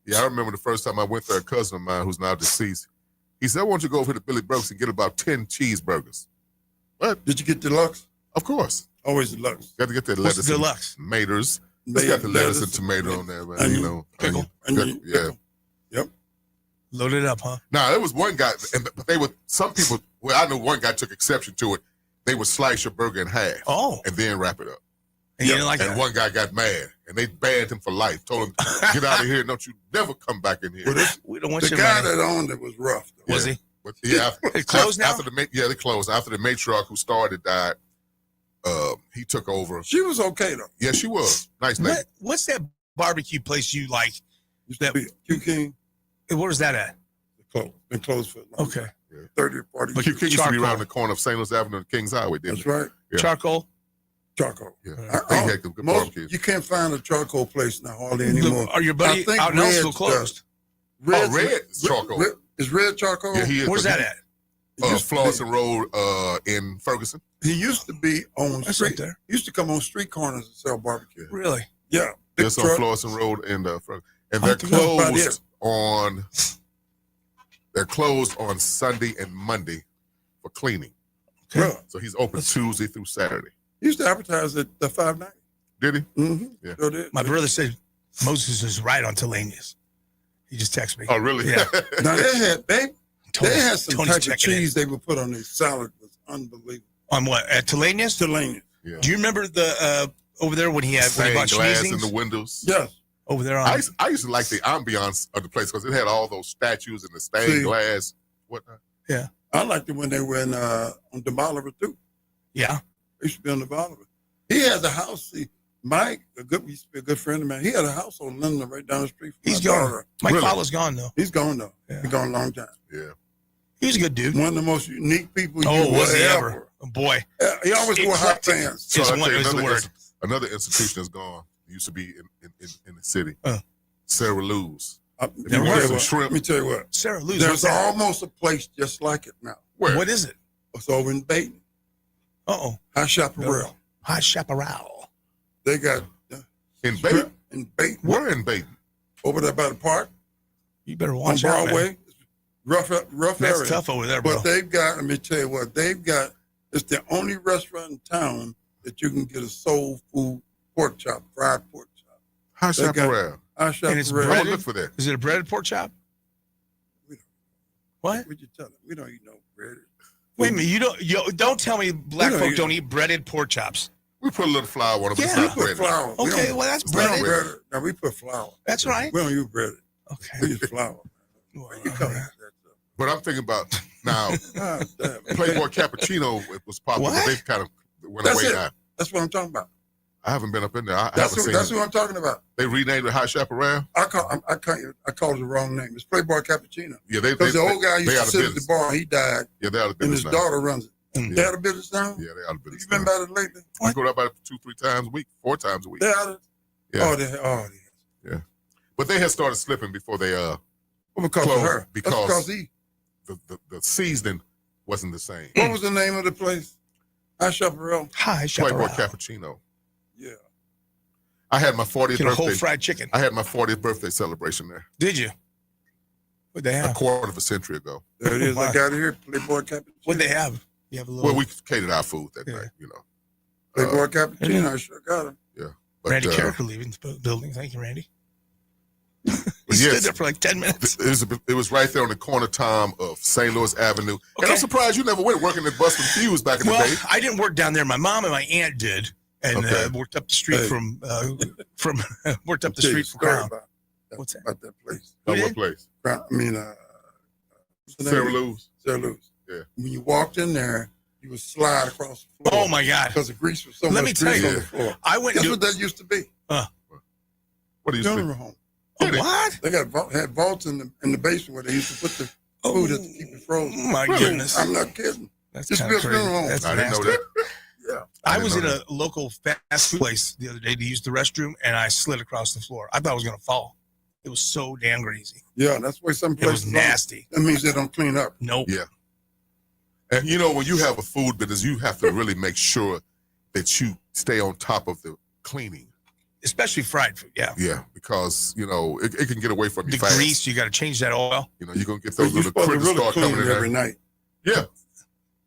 Yeah, I remember the first time I went there, a cousin of mine who's now deceased, he said, I want you to go over to Billy Burke's and get about 10 cheeseburgers. What? Did you get deluxe? Of course. Always deluxe. Got to get that What's lettuce deluxe? and tomatoes. They got the lettuce and tomato on there, man. Onion, pickle. Onion. Yeah. Yep. Loaded up, huh? Now, there was one guy, but some people, well, I know one guy took exception to it. they would slice your burger in half. Oh. And then wrap it up. And you didn't like and that? one guy got mad, and they banned him for life. Told him, "Get out of here! Don't you never come back in here." Well, We don't want the your guy money. that owned it was rough. Though. Was he? But yeah, It closed now? They closed after the matriarch who started died. He took over. She was okay though. Yeah, she was nice lady. What's that barbecue place you like? That Q King. Where was that at? Been closed for long. Okay. 30 or 40 But years. Q King used to be around the corner of St. Louis Avenue and Kings Highway, didn't That's it? right. Yeah. Charcoal. Charcoal. Yeah. They had good barbecue. You can't find a charcoal place now hardly anymore. Are your buddy I think out in Ellisville Red's closed? Red's- Red is charcoal. Is Red charcoal? Yeah, he is. Where's that at? Florissant Road in Ferguson. He used to be on That's street. right there. He used to come on street corners and sell barbecue. Really? Yeah. Big It's on truck. Florissant Road in Ferguson. And I they're think that's about closed it. on Sunday and Monday for cleaning. Really? So he's open Tuesday through Saturday. He used to advertise at the 590. Did he? Mm-hmm. Yeah. Sure did. My brother said Moses is right on Telanius. He just texted me. Oh, really? Yeah. Now they had some Tony's type of checking in. cheese they would put on their salad was unbelievable. On what? At Telanius? Telanius. Yeah. Do you remember the over there when he bought Stained glass in Schmeezings? the windows. Yes. Over there on I used to like the ambiance of the place because it had all those statues and the stained See. glass, whatnot. Yeah. I liked it when they were on the Bolivar too. Yeah. They used to be on the Bolivar. He has a house. See, Mike, used to be a good friend of mine. He had a house on London right down the street from He's my gone. daughter. Mike Really? Fowler's gone though. He's gone though. Yeah. He's gone a long time. Yeah. He was a good dude. One of the most unique people Oh, you was will he ever. ever? Oh, boy. He always wore hot pants. It's I'll one tell you is the word. Another institution is gone. It used to be in the city. Uh. Sarah Lou's. Never you heard get of some it. shrimp. Let me tell you what. Sarah Lou's. There's almost a place just like it now. Where? What is it? It's over in Dayton. Uh-oh. High Chaparral. High Chaparral. They got In Baton? in Dayton. Where in Baton? Over there by the park You better on watch out, Broadway. man. Rough That's area. tough over there, bro. But they've got, let me tell you what, it's the only restaurant in town that you can get a soul food pork chop, fried pork chop. High They got- Chaparral. High And it's Chaparral. I'm breaded? gonna look for that. Is it a breaded pork chop? What? What'd you tell them? We don't eat no bread. Wait a minute. Don't tell me black We don't folk eat- don't eat breaded pork chops. We put a little flour on it, but Yeah. it's We not put breaded. flour. We Okay, don't- well, that's we don't breaded. bread it. No, we put flour. That's right. We don't use bread. Okay. We use flour. Well, You come okay. But I'm thinking about now, God damn it. Playboy Cappuccino was popular, What? but they kind of went That's away it. now. That's what I'm talking about. I haven't been up in there. I That's haven't seen what it. I'm talking about. They renamed it High Chaparral. I called it the wrong name. It's Playboy Cappuccino. Yeah, Because the old guy they used out to of sit at the business. bar. He died, Yeah, they out of and business his now. daughter runs it. Mm. They out of business now? Yeah, they out of business. You been now. by it lately? I go there about 2-3 times a week, 4 times a week. They out of Yeah. Oh, Yeah, but they had started slipping before they well, because of closed her. because That's because the seasoning wasn't the same. what was the name of the place? High Chaparral. High Playboy Chaparral. Cappuccino. Yeah. I had my 40th Get a whole birthday. fried chicken. I had my 40th birthday celebration there Did you? What'd they a have? quarter of a century ago. There it is. I got it here. Playboy Cappuccino. What'd they have? You have a little. Well, we catered our food that Yeah. night, you know. Playboy Cappuccino. I sure got it. Yeah. But, Randy Carricker leaving the building. Thank you, Randy. He but stood yes, there for like 10 minutes. it was right there on the corner, Tom, of St. Louis Avenue. And Okay. I'm surprised you never went working at Bustin' Fuse back in the Well, day. I didn't work down there. My mom and my aunt did, and Okay. worked up the street Hey. from worked up the Tell you a street from story Crown. about that. What's that? About that place. At Who what did? place? Crown, I mean, what's the name? Sarah Lou's. Sarah Lou's. Yeah. When you walked in there, you would slide across the floor. Oh my God! Because the grease was so Let much me tell grease you, on the floor. I went That's to what that used to be. What do you say? Funeral home. what? They had vaults in the basement where they used to put the food to keep it frozen. Oh my Really? goodness! I'm not kidding. That's Just kind be a of crazy. funeral home. That's I didn't know nasty. that. Yeah. I didn't was in know a local fast food place the other day to use the restroom, and I slid across the floor. I thought I was going to fall. It was so damn greasy. Yeah, that's why some It places was nasty. That means they don't clean up. Nope. Yeah. And you know, when you have a food business, you have to really make sure that you stay on top of the cleaning. Especially fried food. Yeah. Yeah, because, you know, it can get away from you The fast. grease, you got to change that oil You know, you're going to get So those you're little supposed to critters really start clean coming it in every there. night. Yeah.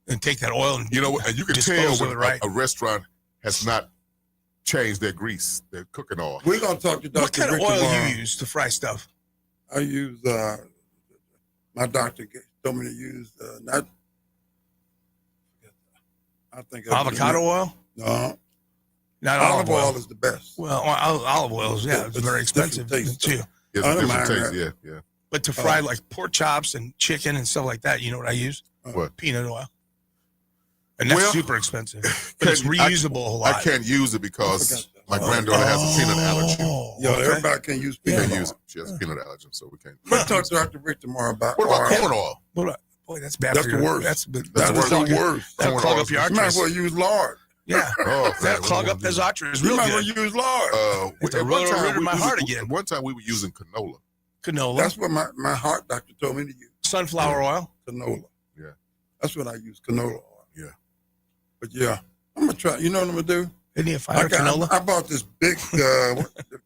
and take that oil and You know, and you can dispose tell of when it right. a restaurant has not changed their grease, their cooking oil. We're going to talk to Dr. What kind of Rick oil tomorrow. you use to fry stuff? I use, my doctor told me to use, I think avocado oil. No, not olive oil is the best. Well, olive oil is it's very expensive too. It's a different taste. Yeah. But to fry like pork chops and chicken and stuff like that, you know what I use? What? Peanut oil. And that's super expensive. But it's reusable a lot. I can't use it because my granddaughter has a peanut allergy. Everybody can use peanut oil. She has a peanut allergy, so we can't. Let's talk to Dr. Rick tomorrow about What about corn oil? Boy, that's bad. That's for the your, worst. That's the worst. That'll clog up your You might arteries. as well use lard. Yeah. That'll clog up his arteries real You might good. as well use lard. It's a rotor in my heart again. One time we were using canola. Canola. That's what my heart doctor told me to use. Sunflower oil. Canola. Yeah. That's what I use, canola oil. Yeah. But yeah, I'm going to try. You know what I'm going to do? Isn't he a fire canola? I bought this big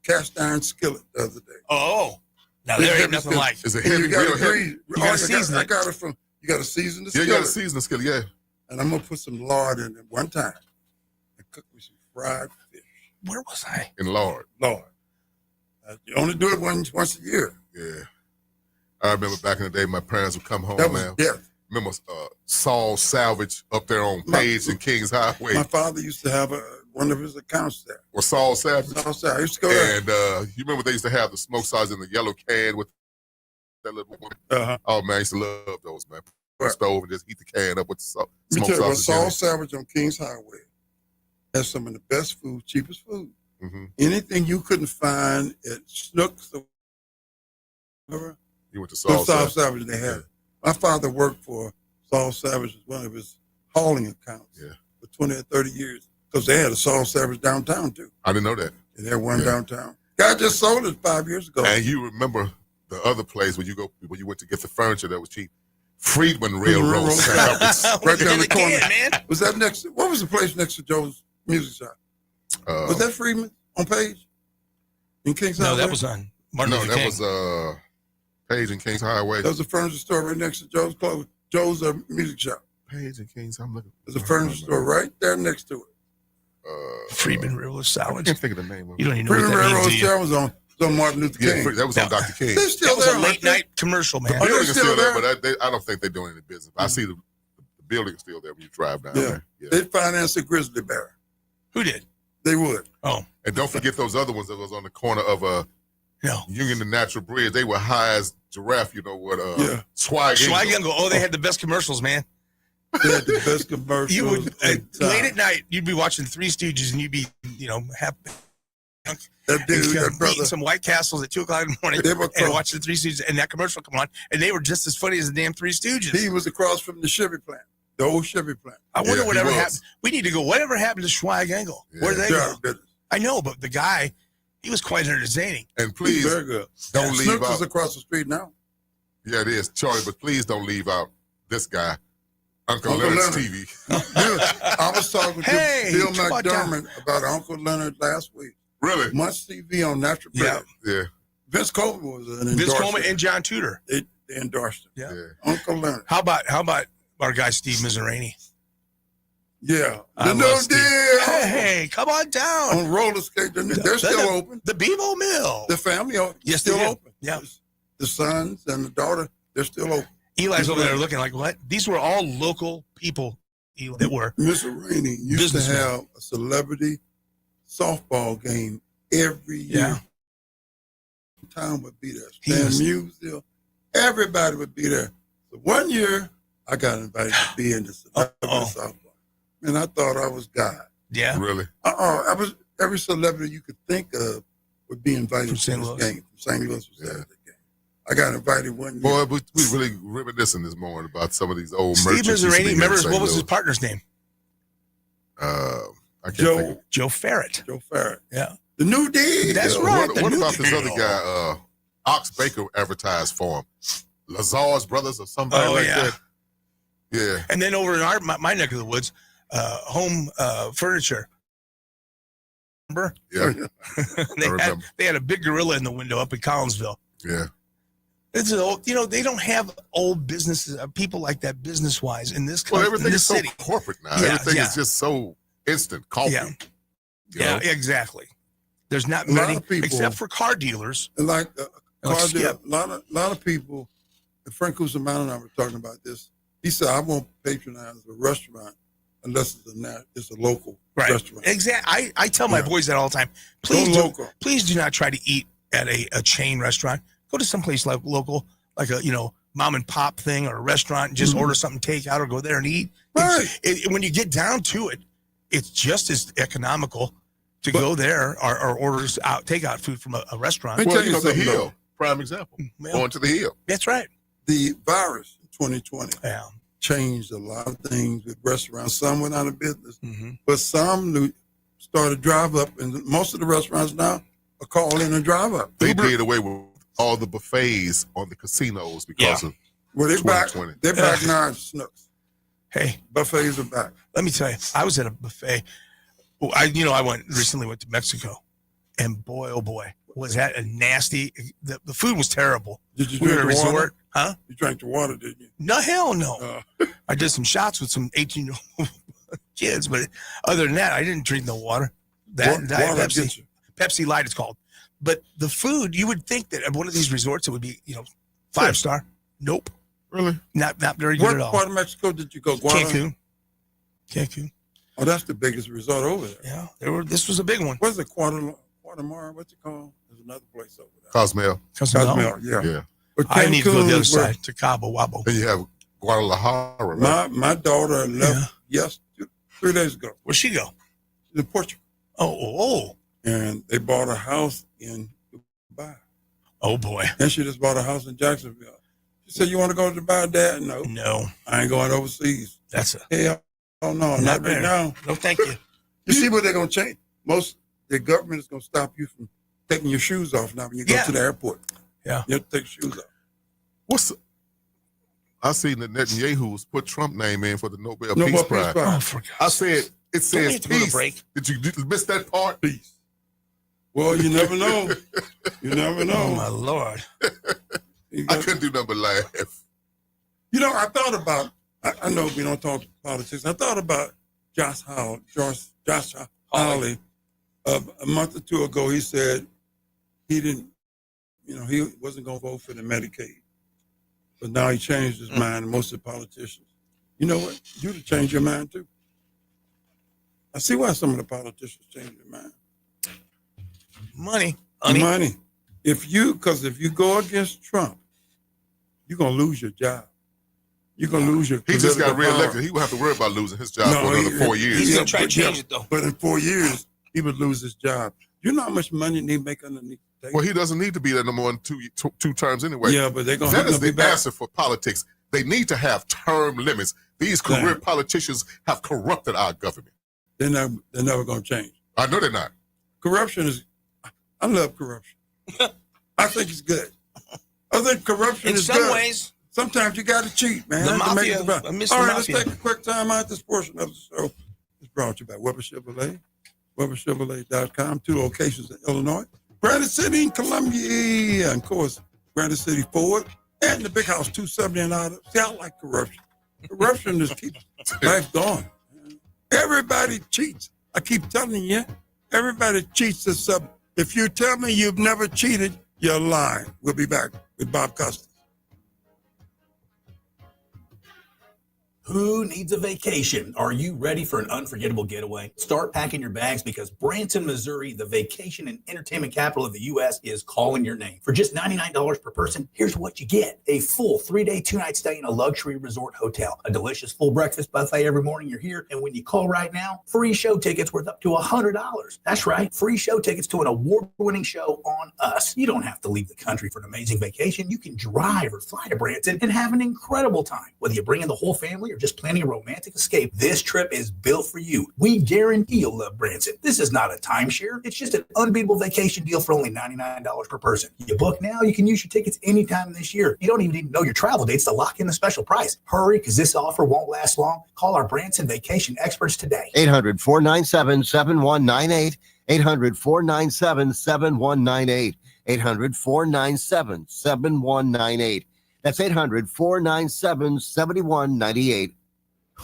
cast iron skillet the other day. Oh. Now, there ain't nothing like Is it And heavy? you got Real to heavy? season I it. got it from, you got to season the Yeah, skillet. you got to season the skillet, yeah. And I'm going to put some lard in it one time and cook me some fried fish. Where was I? In lard. Lard. You only do it once a year. Yeah. I remember back in the day, my parents would come home, That was man. death. Remember Saul Salvage up there on Page and Kings Highway? My father used to have one of his accounts there. Was Saul Salvage? Saul Salvage. I used to go there. And you remember they used to have the smoke saws in the yellow can with that little one? Uh-huh. Oh, man, I used to love those, man. Put the stove and just heat the can up with the smoke Let me tell you what, sausage. Saul Salvage on Kings Highway has some of the best food, cheapest food. Mm-hmm. Anything you couldn't find at Schnucks or whatever, You went to Saul Salvage. Salvage, they had it. My father worked for Saul Savage as one of his hauling accounts for 20 or 30 years because they had a Saul Savage downtown too. I didn't know that. They had one downtown. Guy just sold it 5 years ago. And you remember the other place where you went to get the furniture that was cheap? Friedman Railroad Sandwich. Right down the corner. Was that next? What was the place next to Joe's music shop? Was that Friedman on Page? In Kings Highway? No, that was on Martin Luther King. Was Page and Kings Highway. There was a furniture store right next to Joe's music shop. Page and Kings. I'm looking. There's a furniture store right there next to it. Freeman Railroad I Salvage. can't think of the name of it. You don't even know Freeman what that Railroad means, do you? Sandwich was on Martin Luther King. Yeah, that was on Dr. King. They're still That was there. a late night commercial, man. The building is still still there, there? but I don't think they're doing any business. I see the building is still there when you drive down there. Yeah. They financed a grizzly bear. Who did? They would. Oh. And don't forget those other ones that was on the corner of Union and Natural Bridge. They were high as giraffe, you know what? Swag. Schweigengo. Oh, they had the best commercials, man. They had the best commercials. You would late at night, you'd be watching Three Stooges, and you'd be, happy. That dude, that brother, eating some White Castles at 2:00 in the morning, and watching the Three Stooges, and that commercial come on, and they were just as funny as the damn Three Stooges. he was across from the Chevy plant, the old Chevy plant. I wonder whatever happened. We need to go. Whatever happened to Schweigengo? Where did they go? I know, but the guy, he was quite entertaining. And please Very good. don't leave Snooks out. is across the street now. Yeah, it is, Charlie. But please don't leave out this guy, Uncle Leonard's Leonard. TV. I was talking to Bill McDermott about Uncle Leonard last week. Really? Munch TV on Natural Bridge. Yeah. Vince Coleman was an endorser. Vince Coleman and John Tudor. They endorsed him. Yeah. Uncle Leonard. How about our guy Steve Mizrarini? Yeah. I The love no Steve. deal. Hey, come on down. On roller skate, they're still open. The Bevo Mill. The family Yes, still they do. open. Yeah. The sons and the daughter, they're still open. Eli's over there looking like, what? These were all local people that were. Miss Rainey used to have a celebrity softball game every year. Yeah. Town would be there. Stan Musial, everybody would be there. So one year, I got invited to be in the celebrity softball. And I thought I was God. Yeah. Really? I was every celebrity you could think of would be invited to this game. From St. Louis was Saturday game. I got invited one year. Boy, we really reminiscing this morning about some of these old Steve merchants. used to be Mizrarini, here in remember, St. what was his Louis. partner's name? I can't think of Joe Ferret. Joe Ferret. Yeah. The New Deal. That's right. What about this other guy, Ox Baker advertised for him? Lazar's Brothers or somebody like that? Yeah. And then over in my neck of the woods, home furniture. Remember? Yeah. they had a big gorilla in the window up in Collinsville. Yeah. It's they don't have old businesses, people like that business wise in this Well, country. everything is so corporate now. Yeah, Everything is just so instant. Coffee. Yeah. You know? Exactly. There's not A lot many, of people- except for car dealers. And like Skip. a lot of people, and Frank Cusimano and I were talking about this. He said, I won't patronize a restaurant unless it's a local restaurant. Exactly. I tell my boys that all the time. Please do not try to eat at a chain restaurant. Go to someplace like local, like a mom and pop thing or a restaurant, and just order something takeout or go there and eat. Right. When you get down to it, it's just as economical to go there or order takeout food from a restaurant. Well, the Hill, prime example. Going to the Hill. That's right. The virus in 2020 changed a lot of things with restaurants. Some went out of business, but some started drive up, and most of the restaurants now are call in and drive up. They did away with all the buffets on the casinos because of 2020. They're back now in Snooks. Hey, buffets are back. Let me tell you, I was at a buffet. I recently went to Mexico, and boy, oh boy, was that a nasty. The food was terrible. Did you we drink were at a the water? resort, huh? You drank the water, didn't you? No, hell no. I did some shots with some 18-year-old kids, but other than that, I didn't drink no water. Pepsi Light, it's called. But the food, you would think that at one of these resorts it would be, 5-star. Nope. Really? Not very good at all. What part of Mexico did you go? Cancun. Oh, that's the biggest resort over there. Yeah, this was a big one. What's it, Guatemala? What's it called? There's another place over there. Cozumel. Yeah. But I need to go to the other Cancun side, to Cabo Wabo. Then you have Guadalajara, right? My daughter left 3 days ago. Where'd she go? To Portugal. Oh. And they bought a house in Dubai. Oh, boy. And she just bought a house in Jacksonville. She said, "You want to go to Dubai, Dad?" No. I ain't going overseas. Hell no, not right now. No, thank you. You see what they're going to change? The government is going to stop you from taking your shoes off now when you go to the airport. Yeah. You have to take your shoes off. I seen that Netanyahu's put Trump name in for the Nobel Nobel Peace Peace Prize. Prize. I said, it says peace. Break. Did you miss that part? Peace. Well, you never know. You never know. Oh, my Lord. I couldn't do nothing but laugh. I thought about, I know we don't talk politics. I thought about Josh Hawley. A month or two ago, he said he didn't, he wasn't going to vote for the Medicaid. But now he changed his mind, and most of the politicians. You know what? You'd have changed your mind, too. I see why some of the politicians changed their mind. Money. Because if you go against Trump, you're going to lose your job. You're going to lose your He just got political reelected. power. He would have to worry about losing his job for another 4 years. He's going to try to change it, though. But in 4 years, he would lose his job. You know how much money they make underneath the table? Well, he doesn't need to be there no more than two terms anyway. Yeah, but they're going That to is be the back. answer for politics. They need to have term limits. These career politicians have corrupted our government. They're never going to change. I know they're not. Corruption is, I love corruption. I think it's good. I think corruption is good. In some ways. Sometimes you got to cheat, man. The to mafia, make it about. All Mr. right, Mafia. let's take a quick time out. This portion of the show is brought to you by Weber Chevrolet, WeberChevrolet.com, 2 locations in Illinois, Granite City in Columbia, and of course, Granite City Ford, and the Big House 270 and out. See, I like corruption. Corruption just keeps life going. Everybody cheats. I keep telling you, everybody cheats this up. If you tell me you've never cheated, you're lying. We'll be back with Bob Costas. Who needs a vacation? Are you ready for an unforgettable getaway? Start packing your bags because Branson, Missouri, the vacation and entertainment capital of the U.S., is calling your name. For just $99 per person, here's what you get. A full 3-day, 2-night stay in a luxury resort hotel, a delicious full breakfast buffet every morning you're here, and when you call right now, free show tickets worth up to $100. That's right, free show tickets to an award-winning show on us. You don't have to leave the country for an amazing vacation. You can drive or fly to Branson and have an incredible time. Whether you bring in the whole family or just planning a romantic escape, this trip is built for you. We guarantee you'll love Branson. This is not a timeshare. It's just an unbeatable vacation deal for only $99 per person. You book now, you can use your tickets anytime this year. You don't even need to know your travel dates to lock in the special price. Hurry, because this offer won't last long. Call our Branson vacation experts today. 800-497-7198. 800-497-7198. 800-497-7198. That's 800-497-7198.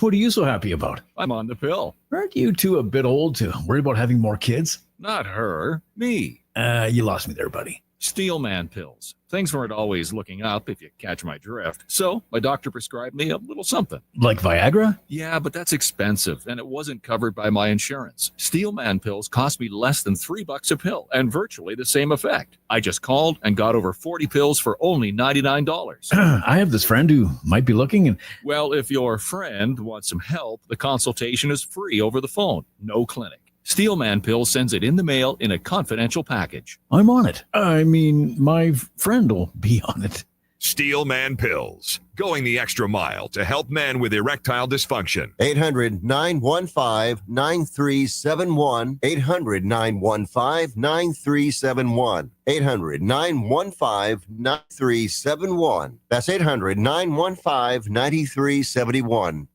What are you so happy about? I'm on the pill. Aren't you two a bit old to worry about having more kids? Not her. Me. You lost me there, buddy. Steelman pills. Things weren't always looking up, if you catch my drift. So my doctor prescribed me a little something. Like Viagra? Yeah, but that's expensive, and it wasn't covered by my insurance. Steelman pills cost me less than $3 a pill, and virtually the same effect. I just called and got over 40 pills for only $99. I have this friend who might be looking and... Well, if your friend wants some help, the consultation is free over the phone. No clinic. Steelman Pills sends it in the mail in a confidential package. I'm on it. I mean, my friend will be on it. Steelman Pills, going the extra mile to help men with erectile dysfunction. 800-915-9371. 800-915-9371. 800-915-9371. That's 800-915-9371.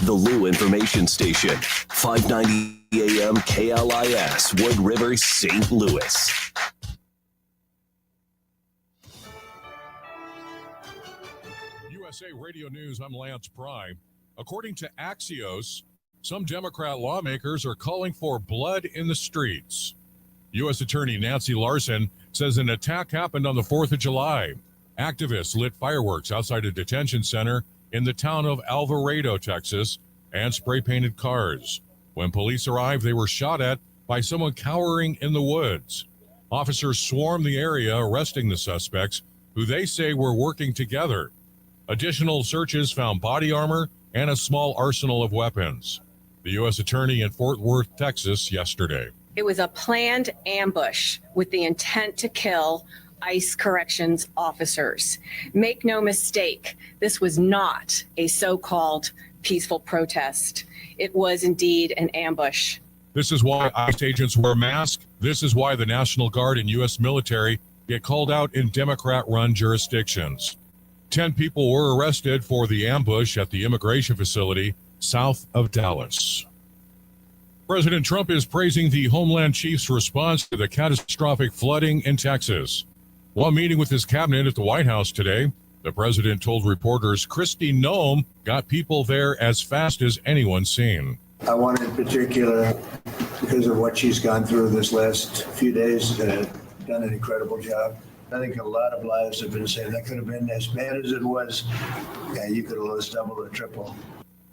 The Lou Information Station, 590 AM KLIS, Wood River, St. Louis. USA Radio News, I'm Lance Pry. According to Axios, some Democrat lawmakers are calling for blood in the streets. U.S. Attorney Nancy Larson says an attack happened on the 4th of July. Activists lit fireworks outside a detention center in the town of Alvarado, Texas, and spray-painted cars. When police arrived, they were shot at by someone cowering in the woods. Officers swarmed the area, arresting the suspects, who they say were working together. Additional searches found body armor and a small arsenal of weapons. The U.S. Attorney in Fort Worth, Texas, yesterday. It was a planned ambush with the intent to kill ICE corrections officers. Make no mistake, this was not a so-called peaceful protest. It was indeed an ambush. This is why ICE agents wear masks. This is why the National Guard and U.S. military get called out in Democrat-run jurisdictions. 10 people were arrested for the ambush at the immigration facility south of Dallas. President Trump is praising the Homeland Chief's response to the catastrophic flooding in Texas. While meeting with his cabinet at the White House today, the president told reporters Kristi Noem got people there as fast as anyone's seen. I want in particular, because of what she's gone through this last few days, done an incredible job. I think a lot of lives have been saved. That could have been as bad as it was. Yeah, you could have lost double or triple.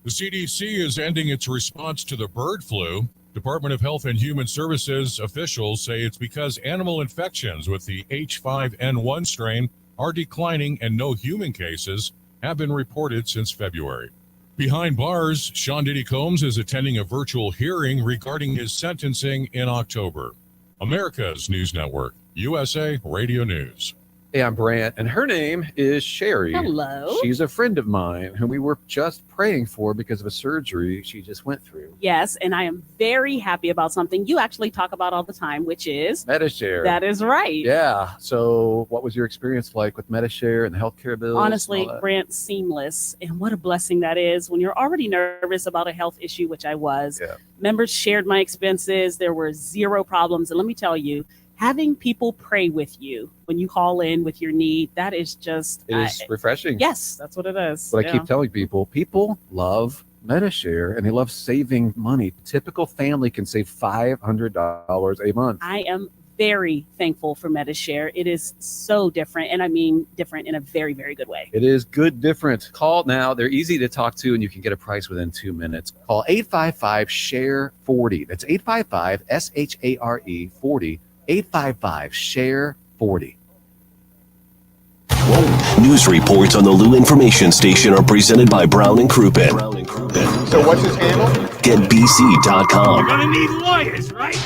The CDC is ending its response to the bird flu. Department of Health and Human Services officials say it's because animal infections with the H5N1 strain are declining and no human cases have been reported since February. Behind bars, Sean Diddy Combs is attending a virtual hearing regarding his sentencing in October. America's News Network, USA Radio News. Hey, I'm Brant, and her name is Sherry. Hello. She's a friend of mine whom we were just praying for because of a surgery she just went through. Yes, and I am very happy about something you actually talk about all the time, which is Medishare. That is right. Yeah. So what was your experience like with Medishare and the healthcare bills? Honestly, Brant, seamless. And what a blessing that is when you're already nervous about a health issue, which I was. Yeah. Members shared my expenses. There were zero problems. And let me tell you, having people pray with you when you call in with your need, that is just... It is refreshing. Yes, that's what it is. But I keep telling people love Medishare and they love saving money. Typical family can save $500 a month. I am very thankful for Medishare. It is so different, and I mean different in a very, very good way. It is good different. Call now. They're easy to talk to, and you can get a price within 2 minutes. Call 855-SHARE-40. That's 855-SHARE 40. 855-SHARE-40. News reports on the Lou Information Station are presented by Brown and Crouppen. So what's his handle? GetBC.com. You're gonna need lawyers, right?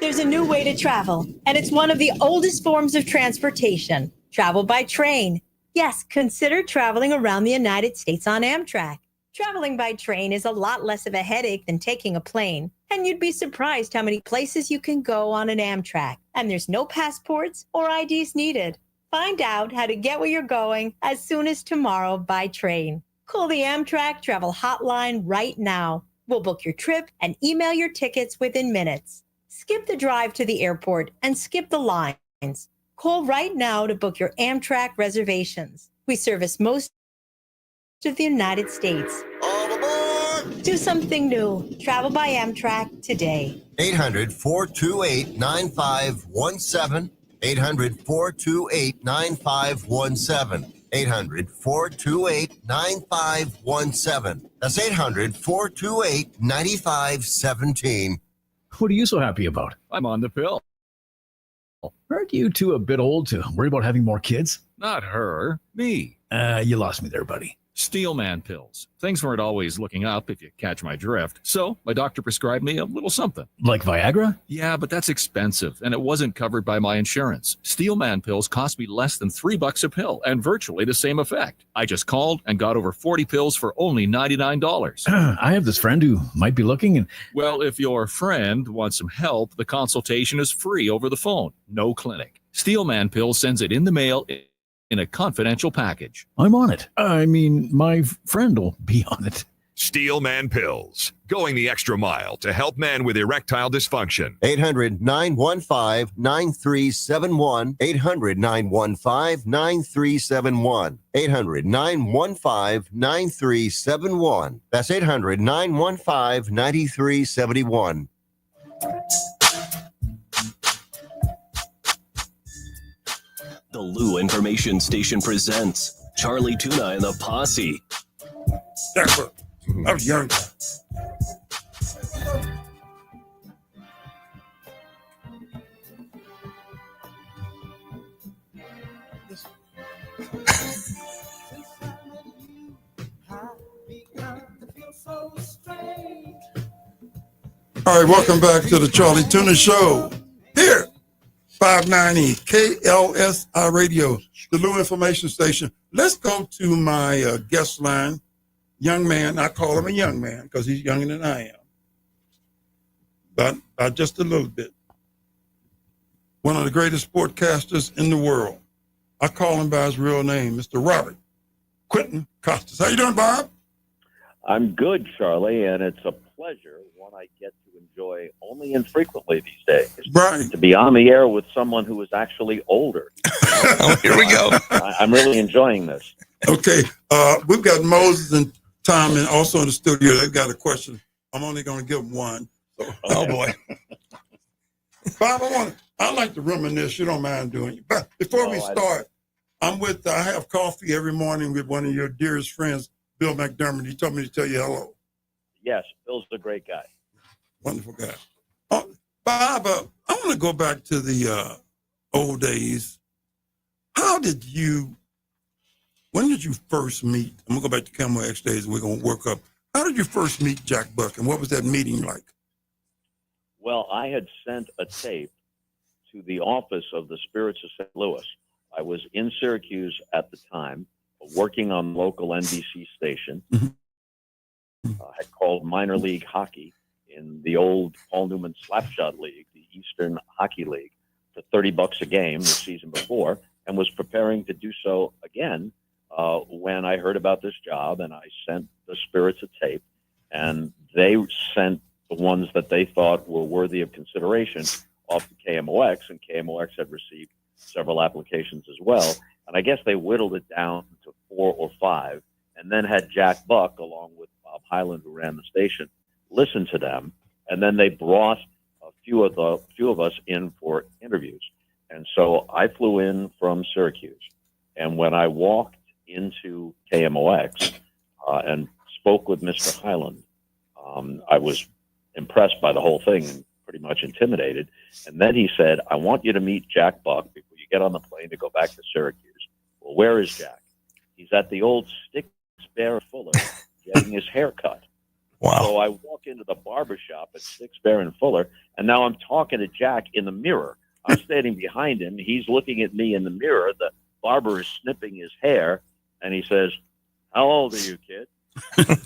There's a new way to travel, and it's one of the oldest forms of transportation. Travel by train. Yes, consider traveling around the United States on Amtrak. Traveling by train is a lot less of a headache than taking a plane, and you'd be surprised how many places you can go on an Amtrak. And there's no passports or IDs needed. Find out how to get where you're going as soon as tomorrow by train. Call the Amtrak Travel Hotline right now. We'll book your trip and email your tickets within minutes. Skip the drive to the airport and skip the lines. Call right now to book your Amtrak reservations. We service most of the United States. Do something new. Travel by Amtrak today. 800-428-9517. 800-428-9517. 800-428-9517. That's 800-428-9517. What are you so happy about? I'm on the pill. Aren't you two a bit old to worry about having more kids? Not her, me. You lost me there, buddy. Steelman pills. Things weren't always looking up, if you catch my drift. So my doctor prescribed me a little something. Like Viagra? Yeah, but that's expensive, and it wasn't covered by my insurance. Steelman pills cost me less than $3 a pill, and virtually the same effect. I just called and got over 40 pills for only $99. I have this friend who might be looking and... Well, if your friend wants some help, the consultation is free over the phone. No clinic. Steelman Pills sends it in the mail in a confidential package. I'm on it. I mean, my friend will be on it. Steelman Pills, going the extra mile to help men with erectile dysfunction. 800-915-9371. 800-915-9371. 800-915-9371. That's 800-915-9371. The Lou Information Station presents Charlie Tuna and the Posse. I was young. All right, welcome back to the Charlie Tuna Show. Here, 590 KLSI Radio, the Lou Information Station. Let's go to my guest line. Young man, I call him a young man because he's younger than I am, but just a little bit. One of the greatest sportcasters in the world. I call him by his real name, Mr. Robert Quentin Costas. How you doing, Bob? I'm good, Charlie, and it's a pleasure, one I get to enjoy only infrequently these days. Right. To be on the air with someone who is actually older. Here we go. I'm really enjoying this. Okay, we've got Moses and Tom and also in the studio. They've got a question. I'm only going to give them one. So. Oh, boy. Bob, I like to reminisce. You don't mind doing it. But before we start, I have coffee every morning with one of your dearest friends, Bill McDermott. He told me to tell you hello. Yes, Bill's a great guy. Wonderful guy. Bob, I want to go back to the old days. When did you first meet? I'm going to go back to Camel X days and we're going to work up. How did you first meet Jack Buck and what was that meeting like? Well, I had sent a tape to the office of the Spirits of St. Louis. I was in Syracuse at the time, working on local NBC station. I had called minor league hockey in the old Paul Newman Slapshot League, the Eastern Hockey League, for $30 a game the season before, and was preparing to do so again when I heard about this job, and I sent the Spirits a tape, and they sent the ones that they thought were worthy of consideration off to KMOX, and KMOX had received several applications as well. And I guess they whittled it down to 4 or 5, and then had Jack Buck, along with Bob Hyland, who ran the station, listen to them. And then they brought a few of us in for interviews. And so I flew in from Syracuse. And when I walked into KMOX and spoke with Mr. Hyland, I was impressed by the whole thing and pretty much intimidated. And then he said, I want you to meet Jack Buck before you get on the plane to go back to Syracuse. Well, where is Jack? He's at the old Sticks Bear Fuller getting his hair cut. Wow. So I walk into the barbershop at Sticks Bear and Fuller, and now I'm talking to Jack in the mirror. I'm standing behind him. He's looking at me in the mirror. The barber is snipping his hair, and he says, how old are you, kid? I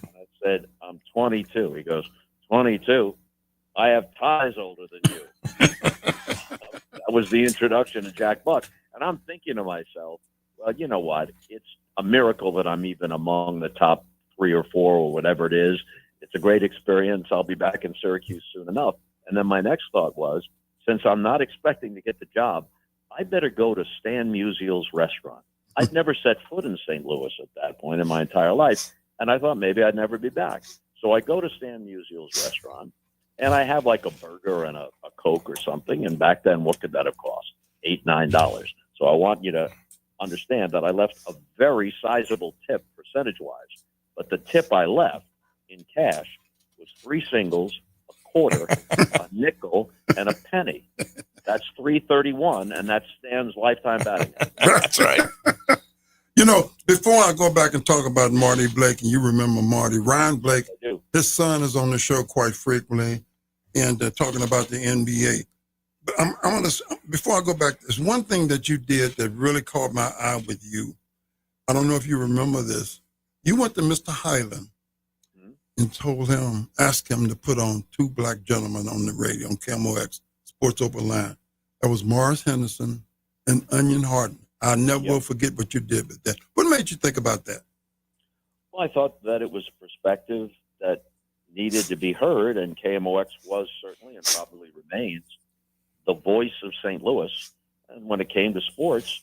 said, I'm 22. He goes, 22? I have ties older than you. That was the introduction to Jack Buck. And I'm thinking to myself, well, you know what? It's a miracle that I'm even among the top 3 or 4 or whatever it is. It's a great experience. I'll be back in Syracuse soon enough. And then my next thought was, since I'm not expecting to get the job, I better go to Stan Musial's restaurant. I'd never set foot in St. Louis at that point in my entire life. And I thought maybe I'd never be back. So I go to Stan Musial's restaurant, and I have like a burger and a Coke or something. And back then, what could that have cost? $8, $9. So I want you to understand that I left a very sizable tip percentage-wise. But the tip I left in cash was 3 singles, a quarter, a nickel, and a penny. That's $3.31, and that's Stan's lifetime batting. That's right. You know, before I go back and talk about Marty Blake, and you remember Marty, Ryan Blake, his son is on the show quite frequently and talking about the NBA. But I want to, before I go back, there's one thing that you did that really caught my eye with you. I don't know if you remember this. You went to Mr. Hyland and told him, asked him to put on 2 black gentlemen on the radio on KMOX Sports Open Line. That was Morris Henderson and Onion Harden. I never will forget what you did with that. What made you think about that? Well, I thought that it was a perspective that needed to be heard, and KMOX was certainly and probably remains the voice of St. Louis. And when it came to sports,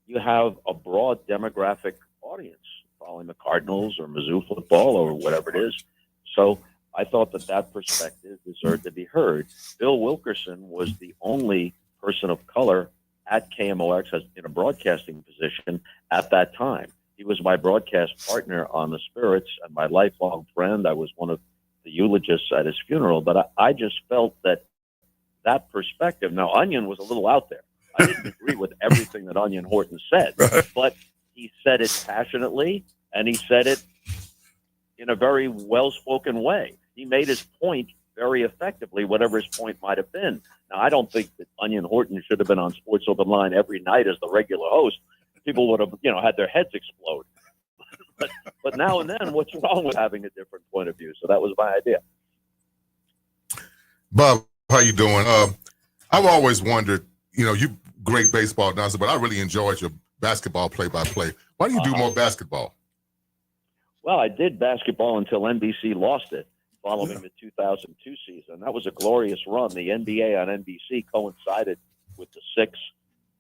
you have a broad demographic audience following the Cardinals or Mizzou football or whatever it is. So I thought that perspective deserved to be heard. Bill Wilkerson was the only person of color at KMOX as in a broadcasting position at that time. He was my broadcast partner on the Spirits and my lifelong friend. I was one of the eulogists at his funeral, but I just felt that perspective. Now, Onion was a little out there. I didn't agree with everything that Onion Horton said, but he said it passionately, and he said it in a very well-spoken way. He made his point very effectively, whatever his point might have been. Now, I don't think that Onion Horton should have been on Sports Open Line every night as the regular host. People would have, had their heads explode. but now and then, what's wrong with having a different point of view? So that was my idea. Bob, how you doing? I've always wondered, you great baseball announcer, but I really enjoyed your basketball play-by-play. Why do you do more basketball? Well, I did basketball until NBC lost it following the 2002 season. That was a glorious run. The NBA on NBC coincided with the 6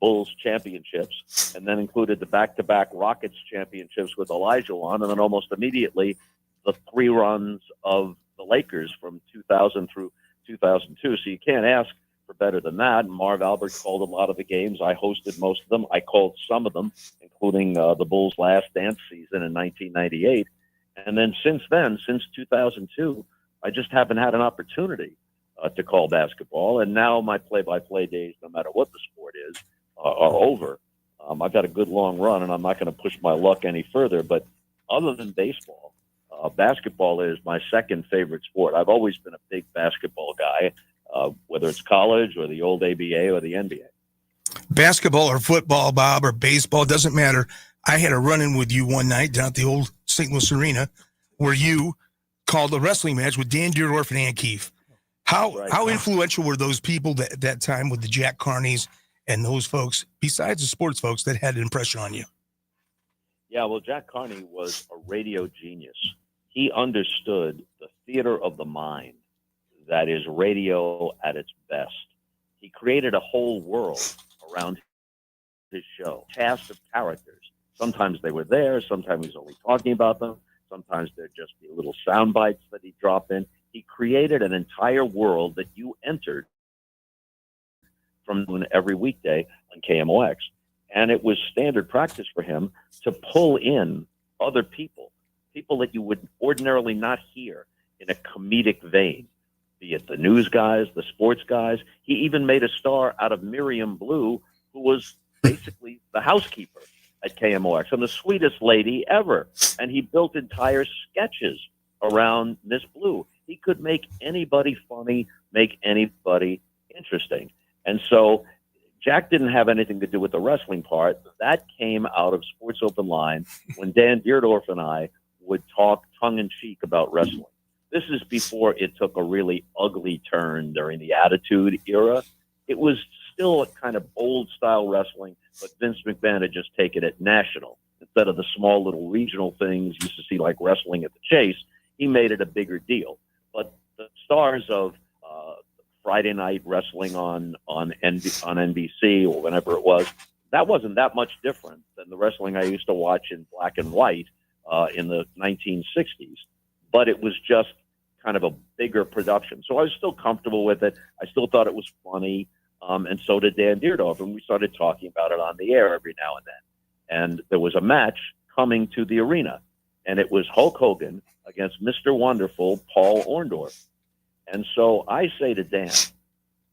Bulls championships and then included the back-to-back Rockets championships with Olajuwon, and then almost immediately the 3 runs of the Lakers from 2000 through 2002. So you can't ask for better than that. And Marv Albert called a lot of the games. I hosted most of them. I called some of them, including the Bulls' last dance season in 1998. And then since 2002, I just haven't had an opportunity to call basketball. And now my play-by-play days, no matter what the sport is, are over. I've got a good long run, and I'm not going to push my luck any further. But other than baseball, basketball is my second favorite sport. I've always been a big basketball guy, whether it's college or the old ABA or the NBA. Basketball or football, Bob, or baseball, doesn't matter. I had a run-in with you one night down at the old St. Louis Arena where you called a wrestling match with Dan Dierdorf and Ann Keefe. How influential were those people at that time with the Jack Carneys and those folks, besides the sports folks, that had an impression on you? Yeah, well, Jack Carney was a radio genius. He understood the theater of the mind that is radio at its best. He created a whole world around his show, cast of characters. Sometimes they were there, sometimes he's only talking about them, sometimes they're just the little sound bites that he dropped in. He created an entire world that you entered from every weekday on KMOX. And it was standard practice for him to pull in other people that you would ordinarily not hear in a comedic vein, be it the news guys, the sports guys. He even made a star out of Miriam Blue, who was basically the housekeeper at KMOX and the sweetest lady ever. And he built entire sketches around Miss Blue. He could make anybody funny, make anybody interesting. And so Jack didn't have anything to do with the wrestling part. That came out of Sports Open Line when Dan Dierdorf and I would talk tongue-in-cheek about wrestling. This is before it took a really ugly turn during the Attitude Era. It was still a kind of old-style wrestling, but Vince McMahon had just taken it national. Instead of the small little regional things you used to see like wrestling at the Chase, he made it a bigger deal. But the stars of Friday night wrestling on NBC or whenever it was, that wasn't that much different than the wrestling I used to watch in black and white in the 1960s. But it was just kind of a bigger production. So I was still comfortable with it. I still thought it was funny. And so did Dan Dierdorf. And we started talking about it on the air every now and then. And there was a match coming to the arena. And it was Hulk Hogan against Mr. Wonderful, Paul Orndorff. And so I say to Dan,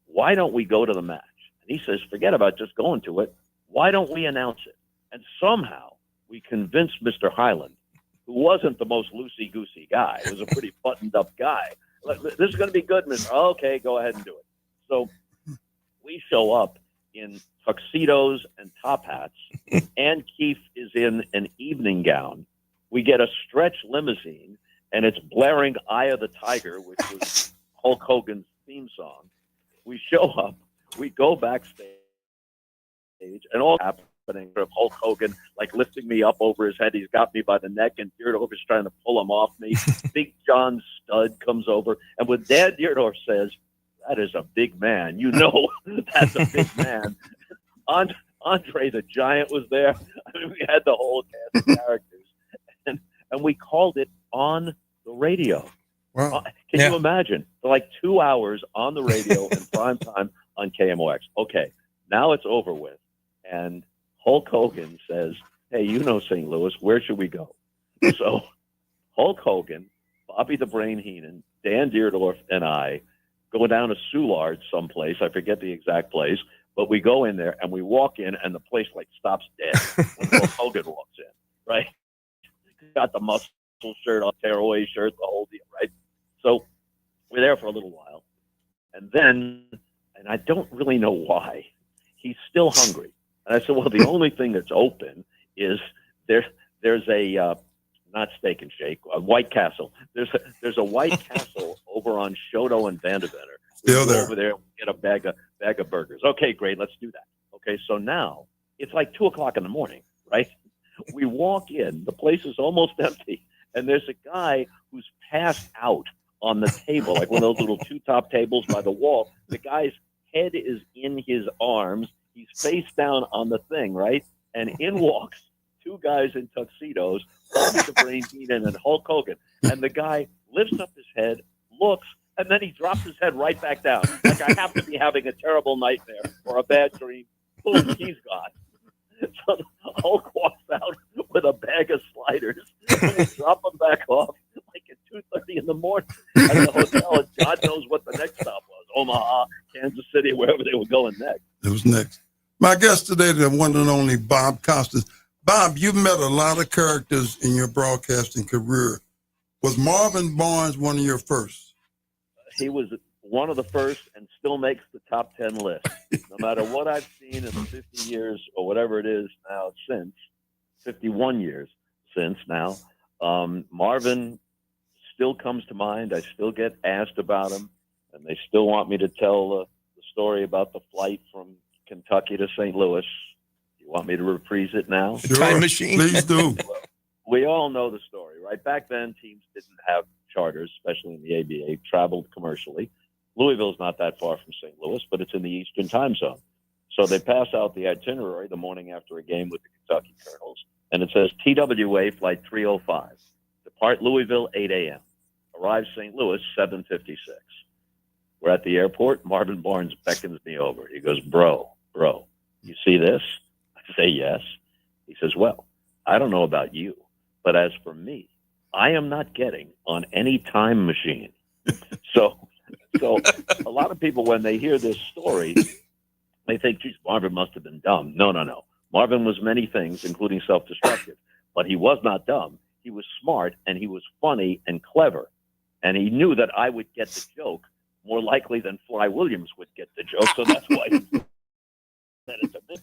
why don't we go to the match? And he says, forget about just going to it. Why don't we announce it? And somehow we convinced Mr. Hyland, who wasn't the most loosey-goosey guy. He was a pretty buttoned-up guy. This is going to be good, Mr. Okay, go ahead and do it. So we show up in tuxedos and top hats, and Keith is in an evening gown. We get a stretch limousine, and it's blaring Eye of the Tiger, which was Hulk Hogan's theme song. We show up. We go backstage, and all happening of Hulk Hogan, like lifting me up over his head. He's got me by the neck, and Dierdorf is trying to pull him off me. Big John Studd comes over, and when Dan Dierdorf says, that is a big man, you know that's a big man. Andre the Giant was there. I mean, we had the whole cast of characters, and we called it on the radio. Wow. Can you imagine? For like 2 hours on the radio in prime time on KMOX. Okay, now it's over with. And Hulk Hogan says, hey, you know St. Louis, where should we go? So Hulk Hogan, Bobby the Brain Heenan, Dan Dierdorf, and I go down to Soulard someplace. I forget the exact place. But we go in there, and we walk in, and the place, like, stops dead when Hulk Hogan walks in, right? Got the muscle shirt on, tearaway shirt, the whole deal, right? So we're there for a little while. And then, and I don't really know why, he's still hungry. And I said, well, the only thing that's open is there's a, not Steak and Shake, a White Castle. There's a White Castle over on Shoto and Vandervetter. Still there. Over there, get a bag of burgers. Okay, great, let's do that. Okay, so now it's like 2:00 in the morning, right? We walk in, the place is almost empty, and there's a guy who's passed out on the table, like one of those little two-top tables by the wall. The guy's head is in his arms. He's face down on the thing, right? And in walks two guys in tuxedos, Bobby the Brain Heenan and Hulk Hogan. And the guy lifts up his head, looks, and then he drops his head right back down. Like I have to be having a terrible nightmare or a bad dream. Boom, he's gone. So Hulk walks out with a bag of sliders, and they drop them back off like at 2:30 in the morning at the hotel. And God knows what the next stop was. Omaha, Kansas City, wherever they were going next. It was next. My guest today is the one and only Bob Costas. Bob, you've met a lot of characters in your broadcasting career. Was Marvin Barnes one of your first? He was one of the first and still makes the top 10 list. No matter what I've seen in the 50 years or whatever it is now since, 51 years since now, Marvin still comes to mind. I still get asked about him, and they still want me to tell the story about the flight from Kentucky to St. Louis. You want me to reprise it now? Sure. Time machine. Please do. We all know the story, right? Back then, teams didn't have charters, especially in the ABA, traveled commercially. Louisville's not that far from St. Louis, but it's in the Eastern time zone. So they pass out the itinerary the morning after a game with the Kentucky Colonels, and it says TWA Flight 305, depart Louisville 8 a.m., arrive St. Louis 7:56. We're at the airport. Marvin Barnes beckons me over. He goes, bro, you see this? I say, yes. He says, well, I don't know about you, but as for me, I am not getting on any time machine. So a lot of people, when they hear this story, they think, geez, Marvin must have been dumb. No. Marvin was many things, including self-destructive, but he was not dumb. He was smart, and he was funny and clever, and he knew that I would get the joke more likely than Fly Williams would get the joke, so that's why he said it to me.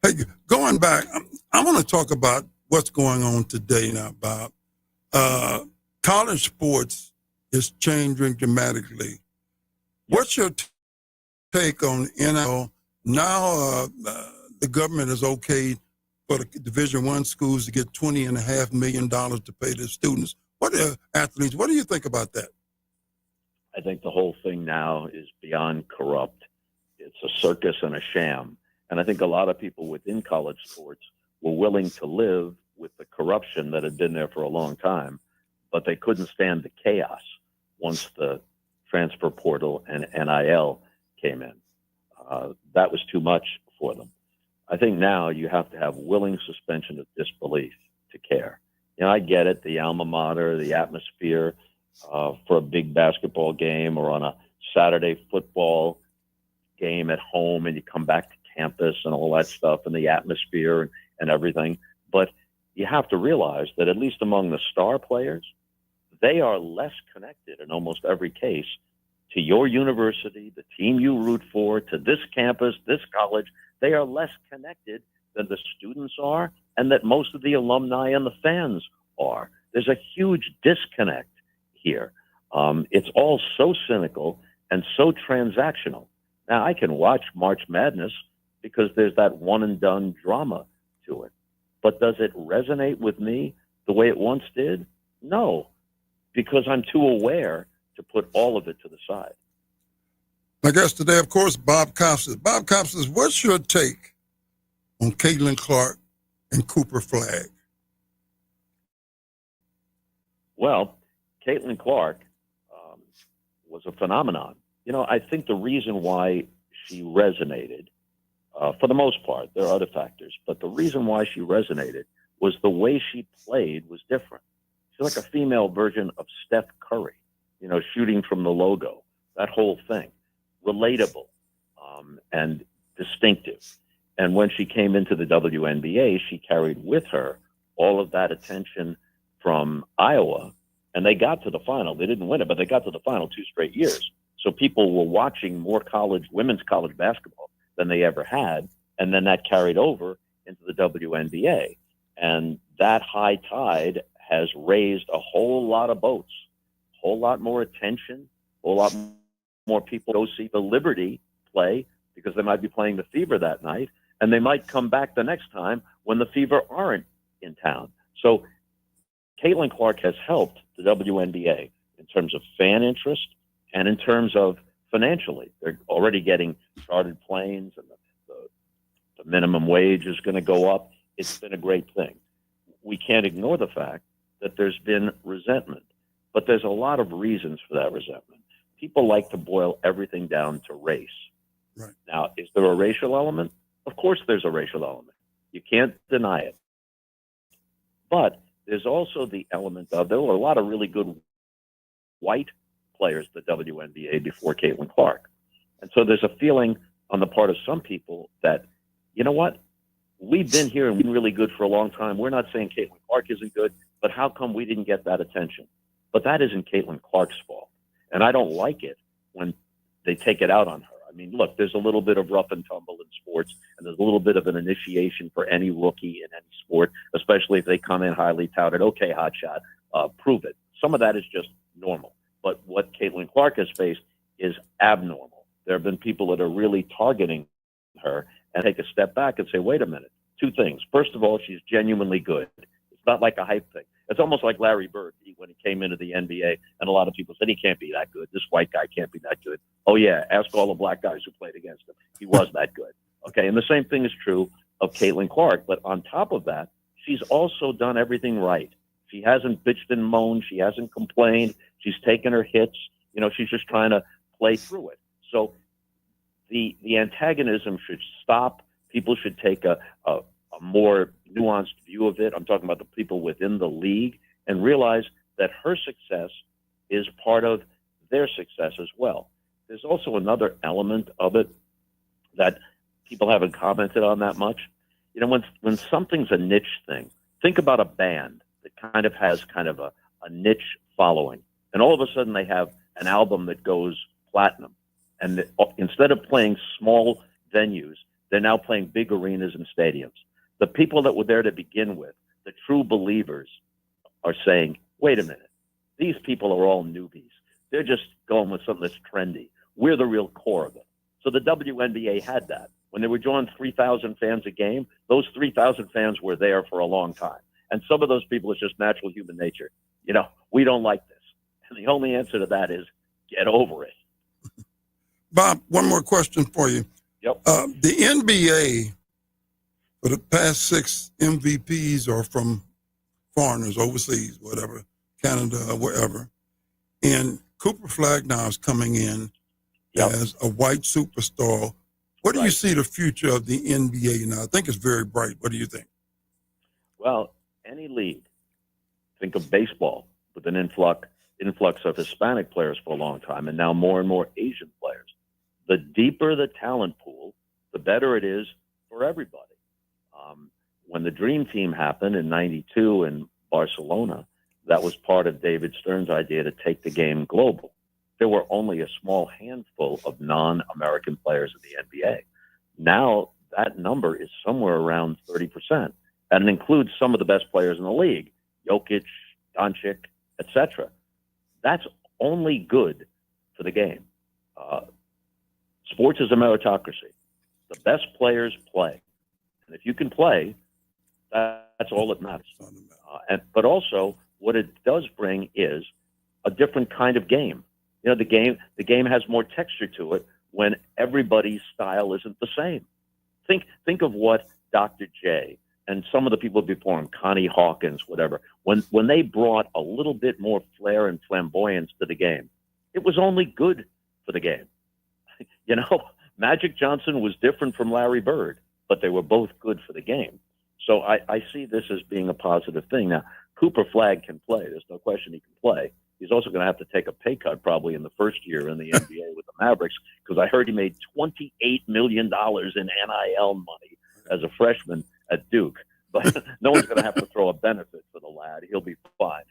Hey, going back, I want to talk about what's going on today now, Bob. College sports is changing dramatically. What's your take on NIL? Now the government has okayed for the Division I schools to get $20.5 million to pay their students. What do you think about that? I think the whole thing now is beyond corrupt. It's a circus and a sham. And I think a lot of people within college sports were willing to live with the corruption that had been there for a long time. but they couldn't stand the chaos once the transfer portal and NIL came in. That was too much for them. I think now you have to have willing suspension of disbelief to care. I get it, the alma mater, the atmosphere for a big basketball game or on a Saturday football game at home, and you come back to campus and all that stuff and the atmosphere and everything. But you have to realize that at least among the star players, they are less connected in almost every case to your university, the team you root for, to this campus, this college. They are less connected than the students are, and that most of the alumni and the fans are. There's a huge disconnect here. It's all so cynical and so transactional. Now, I can watch March Madness because there's that one and done drama to it. But does it resonate with me the way it once did? No, because I'm too aware to put all of it to the side. My guest today, of course, Bob Costas. Bob Costas, what's your take on Caitlin Clark and Cooper Flagg? Well, Caitlin Clark was a phenomenon. I think the reason why she resonated, for the most part, there are other factors, but the reason why she resonated was the way she played was different. She's like a female version of Steph Curry, shooting from the logo, that whole thing. Relatable and distinctive. And when she came into the WNBA, she carried with her all of that attention from Iowa, and they got to the final. They didn't win it, but they got to the final 2 straight years. So people were watching more women's college basketball than they ever had, and then that carried over into the WNBA. And that high tide has raised a whole lot of boats, a whole lot more attention, a whole lot more people go see the Liberty play because they might be playing the Fever that night, and they might come back the next time when the Fever aren't in town. So Caitlin Clark has helped the WNBA in terms of fan interest and in terms of financially. They're already getting chartered planes, and the minimum wage is going to go up. It's been a great thing. We can't ignore the fact that there's been resentment, but there's a lot of reasons for that resentment. People like to boil everything down to race. Right. Now, is there a racial element? Of course there's a racial element. You can't deny it. But there's also the element of, there were a lot of really good white players at the WNBA before Caitlin Clark. And so there's a feeling on the part of some people that, you know what, we've been here and we've been really good for a long time. We're not saying Caitlin Clark isn't good, but how come we didn't get that attention? But that isn't Caitlin Clark's fault. And I don't like it when they take it out on her. I mean, look, there's a little bit of rough and tumble in sports, and there's a little bit of an initiation for any rookie in any sport, especially if they come in highly touted. Okay, hotshot, prove it. Some of that is just normal. But what Caitlin Clark has faced is abnormal. There have been people that are really targeting her and take a step back and say, wait a minute, 2 things. First of all, she's genuinely good. It's not like a hype thing. It's almost like Larry Bird when he came into the NBA, and a lot of people said he can't be that good. This white guy can't be that good. Oh, yeah, ask all the black guys who played against him. He was that good. Okay, and the same thing is true of Caitlin Clark. But on top of that, she's also done everything right. She hasn't bitched and moaned. She hasn't complained. She's taken her hits. She's just trying to play through it. So the antagonism should stop. People should take a more nuanced view of it. I'm talking about the people within the league, and realize that her success is part of their success as well. There's also another element of it that people haven't commented on that much. When something's a niche thing, think about a band that kind of has a niche following, and all of a sudden they have an album that goes platinum. And instead of playing small venues, they're now playing big arenas and stadiums. The people that were there to begin with, the true believers, are saying, wait a minute, these people are all newbies. They're just going with something that's trendy. We're the real core of it. So the WNBA had that. When they were drawing 3,000 fans a game, those 3,000 fans were there for a long time. And some of those people, it's just natural human nature. We don't like this. And the only answer to that is get over it. Bob, one more question for you. Yep. The NBA, for the past 6 MVPs are from foreigners, overseas, whatever, Canada, or wherever. And Cooper Flagg now is coming in as a white superstar. What do you see the future of the NBA now? I think it's very bright. What do you think? Well, any league, think of baseball with an influx of Hispanic players for a long time, and now more and more Asian players. The deeper the talent pool, the better it is for everybody. When the Dream Team happened in '92 in Barcelona, that was part of David Stern's idea to take the game global. There were only a small handful of non-American players in the NBA. Now that number is somewhere around 30%, and it includes some of the best players in the league, Jokic, Doncic, etc. That's only good for the game. Sports is a meritocracy. The best players play. And if you can play, that's all that matters. But also, what it does bring is a different kind of game. You know, the game has more texture to it when everybody's style isn't the same. Think of what Dr. J and some of the people before him, Connie Hawkins, whatever, when they brought a little bit more flair and flamboyance to the game, it was only good for the game. You know, Magic Johnson was different from Larry Bird, but they were both good for the game. So I see this as being a positive thing. Now, Cooper Flagg can play. There's no question he can play. He's also going to have to take a pay cut probably in the first year in the NBA with the Mavericks, because I heard he made $28 million in NIL money as a freshman at Duke. But no one's going to have to throw a benefit for the lad. He'll be fine.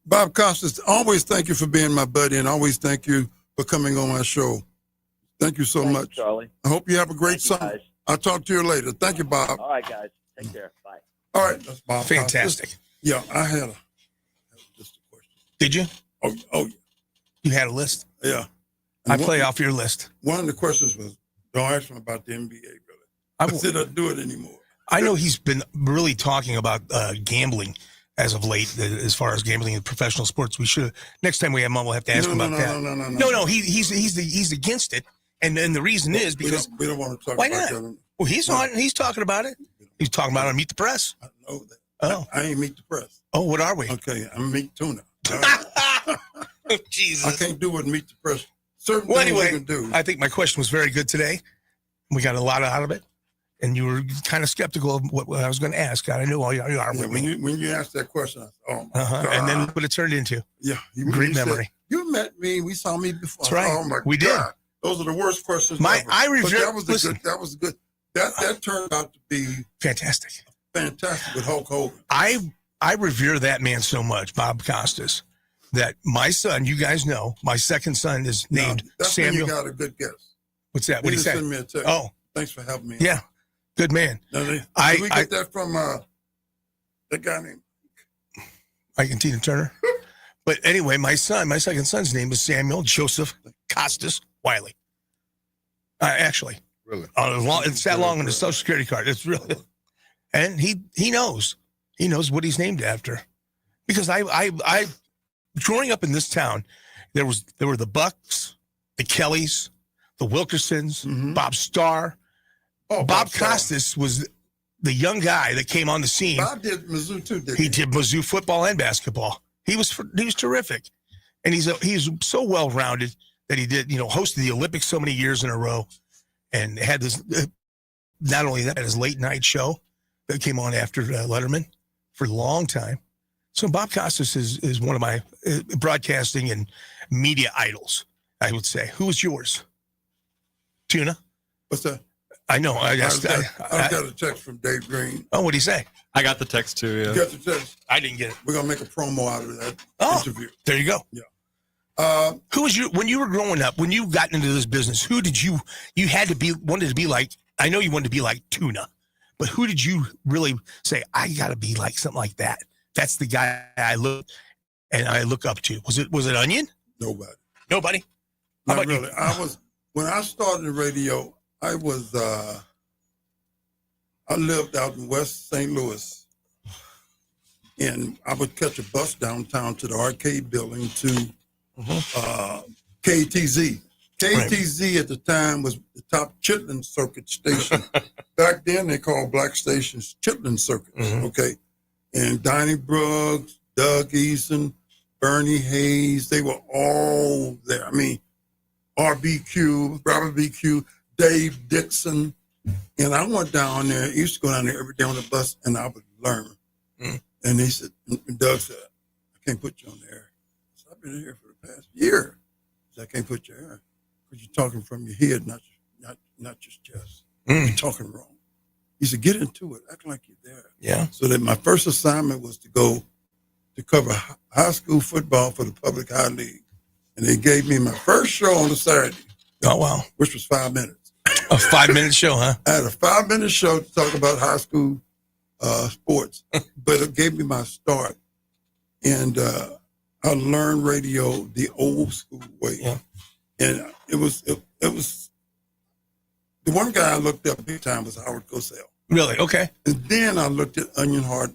Bob Costas, always thank you for being my buddy, and always thank you for coming on my show. Thank you so much, Charlie. I hope you have a great summer. I'll talk to you later. Thank you, Bob. All right, guys. Take care. Bye. All right, that's Bob. Fantastic. Costas. Yeah, I had just a question. Did you? Oh, you had a list? Yeah. I play off your list. One of the questions was, don't ask me about the NBA, brother. I said I do it anymore. I know he's been really talking about gambling as of late, as far as gambling in professional sports. We should, next time we have him on, we'll have to ask him about that. No, he's against it. And the reason is because we don't want to talk why about not? that. Well, he's talking about it. He's talking about it on Meet the Press. I know that. Oh, I ain't Meet the Press. Oh, what are we? Okay, I'm Meet Tuna. Jesus, I can't do what Meet the Press. Certain well, things anyway, we can do. I think my question was very good today. We got a lot out of it, and you were kind of skeptical of what I was going to ask. I knew all you are with me. When you asked that question, I said, oh, my God. And then what it turned into. Yeah. Great memory. Said, you met me. We saw me before. That's right. Oh, my we God. Did. Those are the worst questions ever. That was good. That turned out to be fantastic. Fantastic with Hulk Hogan. I revere that man so much, Bob Costas, that my son, you guys know, my second son is named Samuel. When you got a good guess. What's that? What did he say? Send me a text. Oh, thanks for helping me. Yeah, good man. Now, did we get that from that guy named Mike and Tina Turner? But anyway, my second son's name is Samuel Joseph Costas Wiley. Actually, really, it's that long on the Social Security card. It's really, and he knows what he's named after, because I growing up in this town, there were the Bucks, the Kellys, the Wilkersons, Bob Starr. Oh, Bob Costas was the young guy that came on the scene. Bob did Mizzou too, didn't he? He did Mizzou football and basketball. He was terrific, and he's so well rounded that he did hosted the Olympics so many years in a row, and had this not only that, his late night show that came on after Letterman for a long time. So Bob Costas is one of my broadcasting and media idols, I would say. Who was yours? Tuna? What's that? I know. I got a text from Dave Green. Oh, what'd he say? I got the text too. Yeah. You got the text? I didn't get it. We're gonna make a promo out of that interview. There you go. Yeah. Who was when you were growing up? When you got into this business, who did you wanted to be like? I know you wanted to be like Tuna, but who did you really say I got to be like something like that? That's the guy I look up to. Was it Onion? Nobody. Nobody. Not really. When I started the radio, I lived out in West St. Louis, and I would catch a bus downtown to the arcade building to KTZ. KTZ at the time was the top Chitlin Circuit station. Back then, they called black stations Chitlin Circuits, okay? And Donnie Brooks, Doug Eason, Bernie Hayes, they were all there. I mean, RBQ, Robert BQ, Dave Dixon. And I went down there, used to go down there every day on the bus, and I would learn. And he said, and Doug said, I can't put you on the air. I said, I've been here for the past year. He said, I can't put you on the air because you're talking from your head, not your chest. You're talking wrong. He said, get into it, act like you're there. Yeah. So that my first assignment was to go to cover high school football for the Public High League. And they gave me my first show on a Saturday. Oh, wow. Which was 5 minutes. A 5-minute show, huh? I had a 5-minute show to talk about high school sports, but it gave me my start. And I learned radio the old school way. Yeah. And it was the one guy I looked up big time was Howard Cosell. Really? Okay. And then I looked at Onion Hart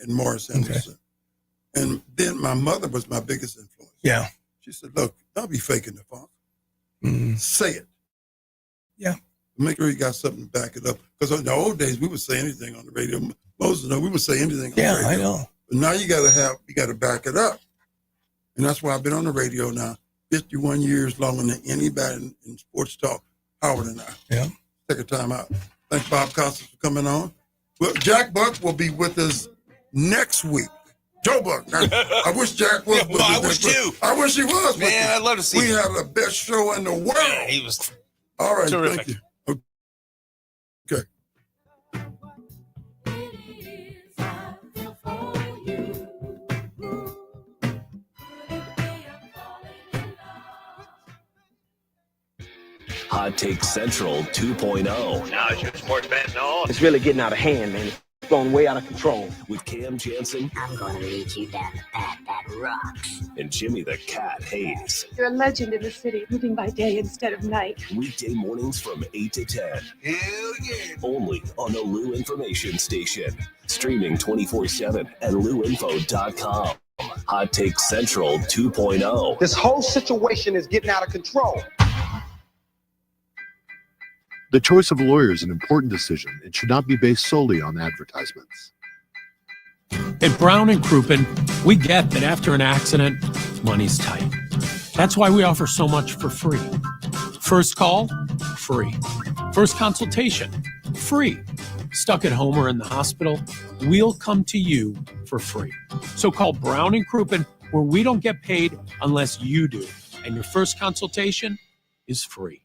and Morris Anderson. Okay. And then my mother was my biggest influence. Yeah. She said, look, don't be faking the funk. Say it. Yeah. Make sure you got something to back it up. Because in the old days, we would say anything on the radio. Most of them, we would say anything on the radio. Yeah, I know. But now you got to back it up. And that's why I've been on the radio now 51 years longer than anybody in sports talk, Howard and I. Yeah. Take a time out. Thanks, Bob Costas, for coming on. Well, Jack Buck will be with us next week. Joe Buck. Now, I wish Jack was with us. I wish too. I wish he was. Man, I'd love to see him. We have the best show in the world. Yeah, he was all right. terrific. Thank you. Okay. Hot Take Central 2.0. Now it's your sports fan, no? It's really getting out of hand, man. It's going way out of control. With Cam Jansen. I'm going to lead you down the path that rocks. And Jimmy the Cat Hayes. You're a legend in the city, living by day instead of night. Weekday mornings from 8 to 10. Hell yeah. Only on the Lou Information Station. Streaming 24/7 at louinfo.com. Hot Take Central 2.0. This whole situation is getting out of control. The choice of a lawyer is an important decision. It should not be based solely on advertisements. At Brown & Crouppen, we get that after an accident, money's tight. That's why we offer so much for free. First call, free. First consultation, free. Stuck at home or in the hospital, we'll come to you for free. So call Brown & Crouppen, where we don't get paid unless you do. And your first consultation is free.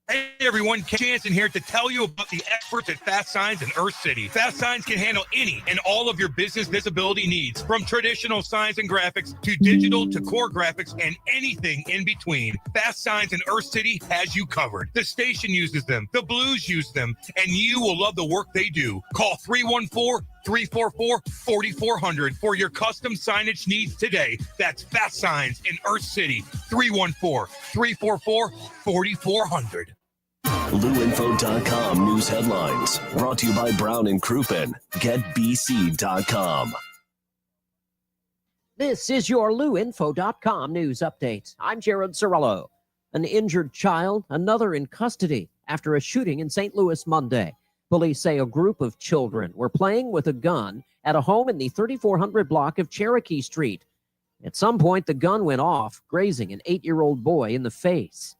Hey everyone, Ken Jansen here to tell you about the experts at Fast Signs in Earth City. Fast Signs can handle any and all of your business visibility needs, from traditional signs and graphics to digital to core graphics and anything in between. Fast Signs in Earth City has you covered. The station uses them, the Blues use them, and you will love the work they do. Call 314-344-4400 for your custom signage needs today. That's Fast Signs in Earth City, 314-344-4400. LouInfo.com news headlines brought to you by Brown & Crouppen. GetBC.com. This is your LouInfo.com news update. I'm Jared Cirillo. An injured child, another in custody after a shooting in St. Louis Monday. Police say a group of children were playing with a gun at a home in the 3400 block of Cherokee Street. At some point, the gun went off, grazing an 8-year-old boy in the face.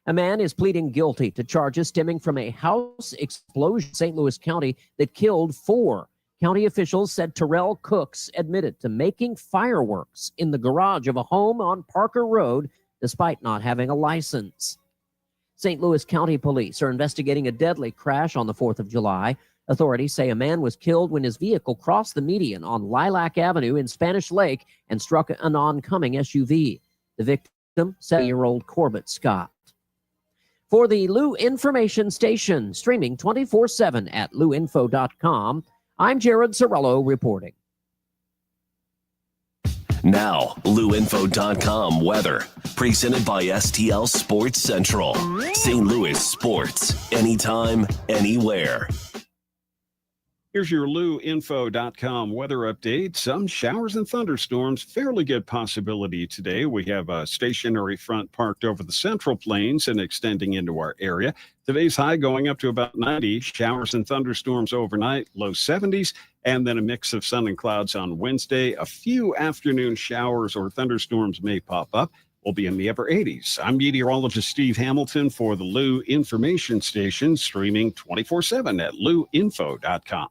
A man is pleading guilty to charges stemming from a house explosion in St. Louis County that killed 4. County officials said Terrell Cooks admitted to making fireworks in the garage of a home on Parker Road despite not having a license. St. Louis County Police are investigating a deadly crash on the 4th of July. Authorities say a man was killed when his vehicle crossed the median on Lilac Avenue in Spanish Lake and struck an oncoming SUV. The victim, 7-year-old Corbett Scott. For the Lou Information Station, streaming 24/7 at louinfo.com, I'm Jared Cirillo reporting. Now, LouInfo.com weather. Presented by STL Sports Central. St. Louis sports. Anytime, anywhere. Here's your LouInfo.com weather update. Some showers and thunderstorms, fairly good possibility today. We have a stationary front parked over the Central Plains and extending into our area. Today's high going up to about 90. Showers and thunderstorms overnight, low 70s, and then a mix of sun and clouds on Wednesday. A few afternoon showers or thunderstorms may pop up. We'll be in the upper 80s. I'm meteorologist Steve Hamilton for the Lou Information Station, streaming 24/7 at louinfo.com.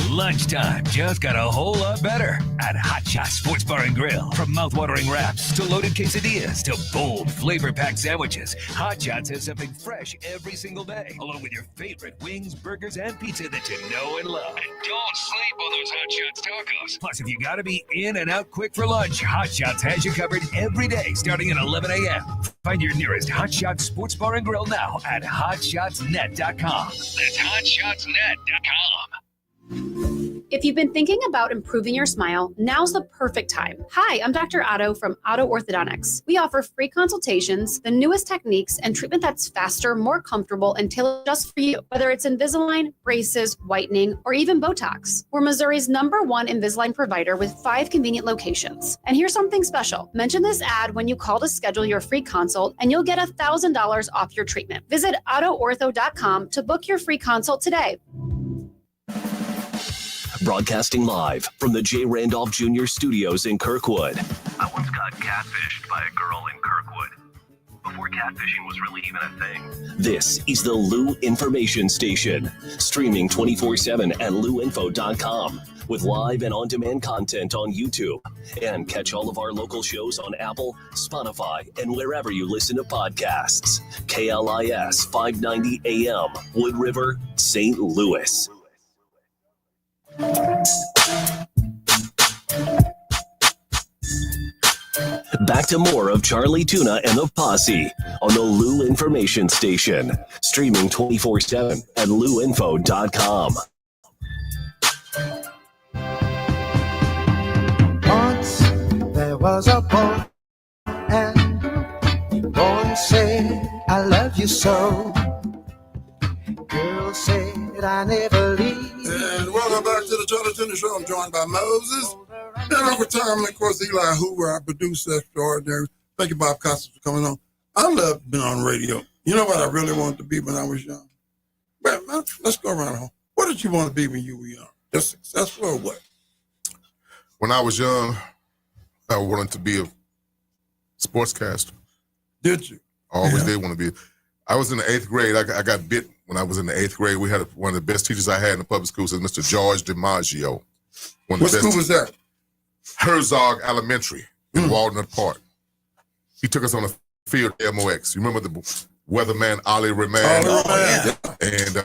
Lunchtime just got a whole lot better at Hot Shot Sports Bar and Grill. From mouth-watering wraps to loaded quesadillas to bold, flavor-packed sandwiches, Hot Shots has something fresh every single day, along with your favorite wings, burgers, and pizza that you know and love. And don't sleep on those Hot Shots tacos. Plus, if you gotta be in and out quick for lunch, Hot Shots has you covered every day starting at 11 a.m. Find your nearest Hot Shots Sports Bar and Grill now at hotshotsnet.com. That's hotshotsnet.com. If you've been thinking about improving your smile, now's the perfect time. Hi, I'm Dr. Otto from Otto Orthodontics. We offer free consultations, the newest techniques, and treatment that's faster, more comfortable, and tailored just for you. Whether it's Invisalign, braces, whitening, or even Botox. We're Missouri's #1 Invisalign provider with 5 convenient locations. And here's something special. Mention this ad when you call to schedule your free consult, and you'll get $1,000 off your treatment. Visit OttoOrtho.com to book your free consult today. Broadcasting live from the J. Randolph Jr. Studios in Kirkwood. I once got catfished by a girl in Kirkwood. Before catfishing was really even a thing. This is the Lou Information Station, streaming 24/7 at louinfo.com with live and on-demand content on YouTube. And catch all of our local shows on Apple, Spotify, and wherever you listen to podcasts. KLIS 590 AM, Wood River, St. Louis. Back to more of Charlie Tuna and the Posse on the Lou Information Station, streaming 24/7 at louinfo.com. Once there was a boy, and the boy said, I love you so. Girl said, I never leave. And welcome back to the Charlie Tuna Show. I'm joined by Moses and Uncle Tom, and of course Eli Hoover, our producer extraordinary. Thank you, Bob Costas, for coming on. I love being on radio. You know what I really wanted to be when I was young? Man, let's go around home. What did you want to be when you were young? Just successful or what? When I was young, I wanted to be a sportscaster. Did you? I always did want to be. I was in the 8th grade. I got bit when I was in the 8th grade. We had one of the best teachers I had in the public schools was Mr. George DiMaggio. What school was that? Herzog Elementary in Walnut Park. He took us on a field MOX. You remember the weatherman Ali Rahman? Yeah. And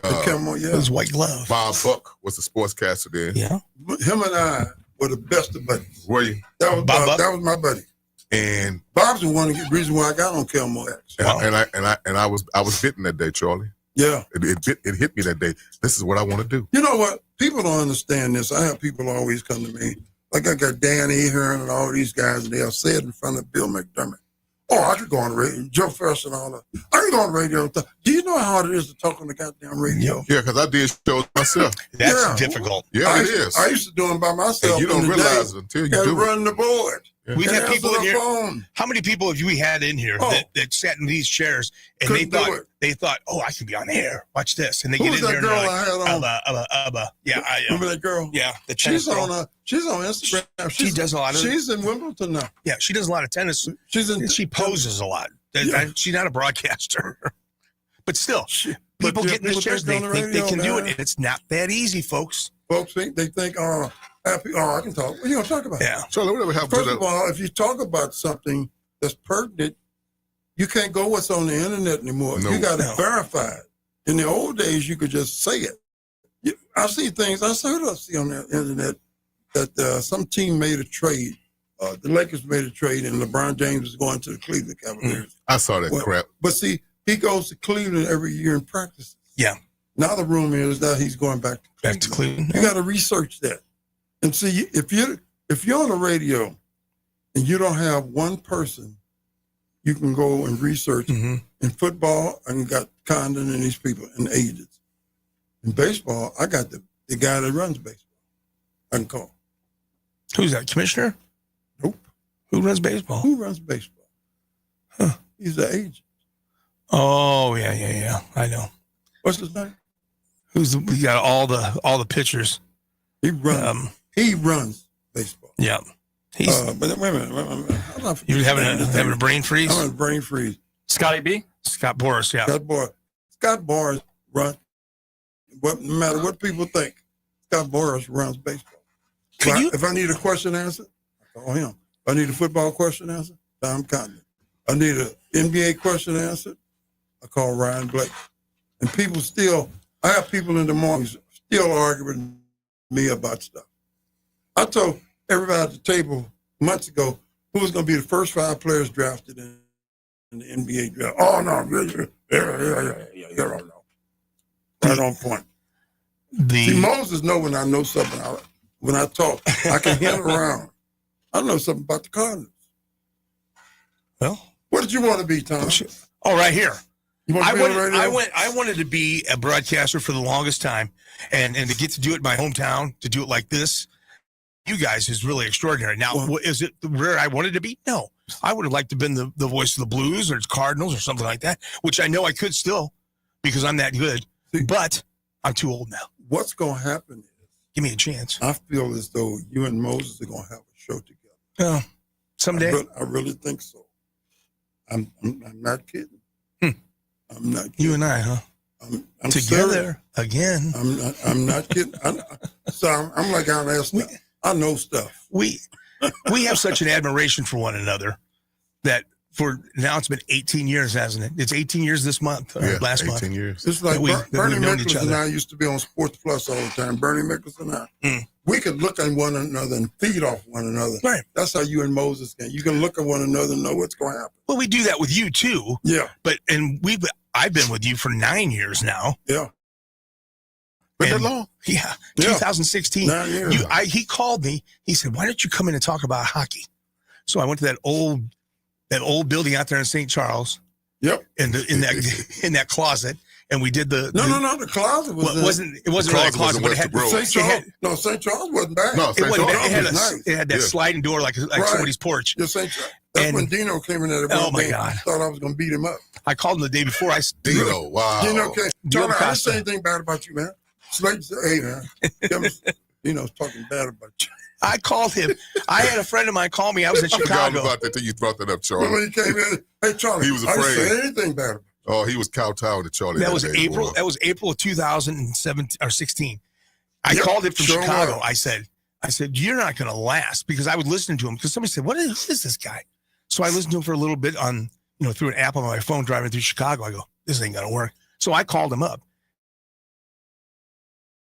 his white glove. Bob Buck was the sportscaster there. Yeah. Him and I were the best of buddies. Were you? That was my buddy. And Bob's the one reason why I got on KMOX. And I was bitten that day, Charlie. Yeah. It hit me that day. This is what I want to do. You know what? People don't understand this. I have people always come to me. Like I got Dan Ahern and all these guys, and they'll say it in front of Bill McDermott. Oh, I could go on the radio. Joe Ferris and all that. I can go on the radio. Do you know how hard it is to talk on the goddamn radio? Yeah, because I did shows myself. That's difficult. Yeah, it is. I used to do them by myself. And you don't realize it until you do it. Run the board. Yeah. We've had people in here. Phone. How many people have we had in here that sat in these chairs and they thought, oh, I could be on air. Watch this, and they get in there and they're like, yeah, remember that girl? Yeah, the she's girl. She's on Instagram. She does a lot of. She's in Wimbledon now. Yeah, she does a lot of tennis. She poses a lot. Yeah. She's not a broadcaster, but still, people get in the chairs. They think they can do it, and it's not that easy, folks. Folks think oh, I can talk. What are you gonna talk about? Yeah. So whatever happened First of all, if you talk about something that's pertinent, you can't go what's on the internet anymore. No. You got to verify it. In the old days, you could just say it. I see things. I see on the internet that some team made a trade. The Lakers made a trade, and LeBron James was going to the Cleveland Cavaliers. I saw that crap. But see, he goes to Cleveland every year and practices. Yeah. Now the rumor is that he's going back to Cleveland. You got to research that. And see, if you're on the radio and you don't have one person you can go and research in football, and you got Condon and these people and agents. In baseball, I got the guy that runs baseball. I can call. Who's that, commissioner? Nope. Who runs baseball? Who runs baseball? Huh. He's the agent. Oh, yeah. I know. What's his name? We got all the pitchers. He runs baseball. Yeah. But wait a minute. You having a brain freeze? I'm having a brain freeze. Scotty B? Scott Boras, yeah. Scott Boras runs. No matter what people think, Scott Boras runs baseball. If I need a question answered, I call him. If I need a football question answered, Tom Cotton. I need an NBA question answered, I call Ryan Blake. And I have people in the mornings still arguing with me about stuff. I told everybody at the table months ago who was going to be the first 5 players drafted in the NBA draft. Oh, no. Yeah, right on point. See, Moses know when I know something. When I talk, I can hint around. I know something about the Cardinals. Well, what did you want to be, Tom? Oh, right here. You want to be on radio? I wanted to be a broadcaster for the longest time, and to get to do it in my hometown, to do it like this, you guys is really extraordinary. Now, is it where I wanted to be? No. I would have liked to have been the voice of the Blues or Cardinals or something like that, which I know I could still because I'm that good, but I'm too old now. What's going to happen is, give me a chance. I feel as though you and Moses are going to have a show together. Oh, someday. I really think so. I'm not kidding. I'm not kidding. You and I, huh? I'm together serious. Again. I'm not kidding. I'm like Alan Esther. I know stuff. We have such an admiration for one another that for now it's been 18 years, hasn't it? It's 18 years this month, last month. 18 years. It's like Bernie Miklasz and I used to be on Sports Plus all the time. Bernie Miklasz and I. We could look at one another and feed off one another. Right. That's how you and Moses can. You can look at one another and know what's going to happen. Well, we do that with you too. Yeah. I've been with you for 9 years now. Yeah. Been that long? Yeah. 2016. 9 years. He called me. He said, "Why don't you come in and talk about hockey?" So I went to that old building out there in St. Charles. Yep. In that closet, and we did the the closet it wasn't really a closet, but it had St. Charles wasn't bad. No, St. Charles it had that sliding door like somebody's porch. Yeah, St. Charles. That's when Dino came in there. Oh my God! Thought I was going to beat him up. I called him the day before. Dino, wow. Dino came. Tony, I didn't say anything bad about you, man. Slade said, "Hey, man, Dino's talking bad about you." I called him. I had a friend of mine call me. I was in Chicago. I forgot about that till you brought that up, Charlie. When he came in, hey, Charlie, he was afraid. I didn't say anything bad about you. Oh, he was kowtowing to Charlie. That was April. That was April of 2017 or 16. I called him from Chicago. I said, "You're not going to last," because I was listening to him because somebody said, "Who is this guy?" So I listened to him for a little bit on, through an app on my phone driving through Chicago. I go, "This ain't going to work." So I called him up.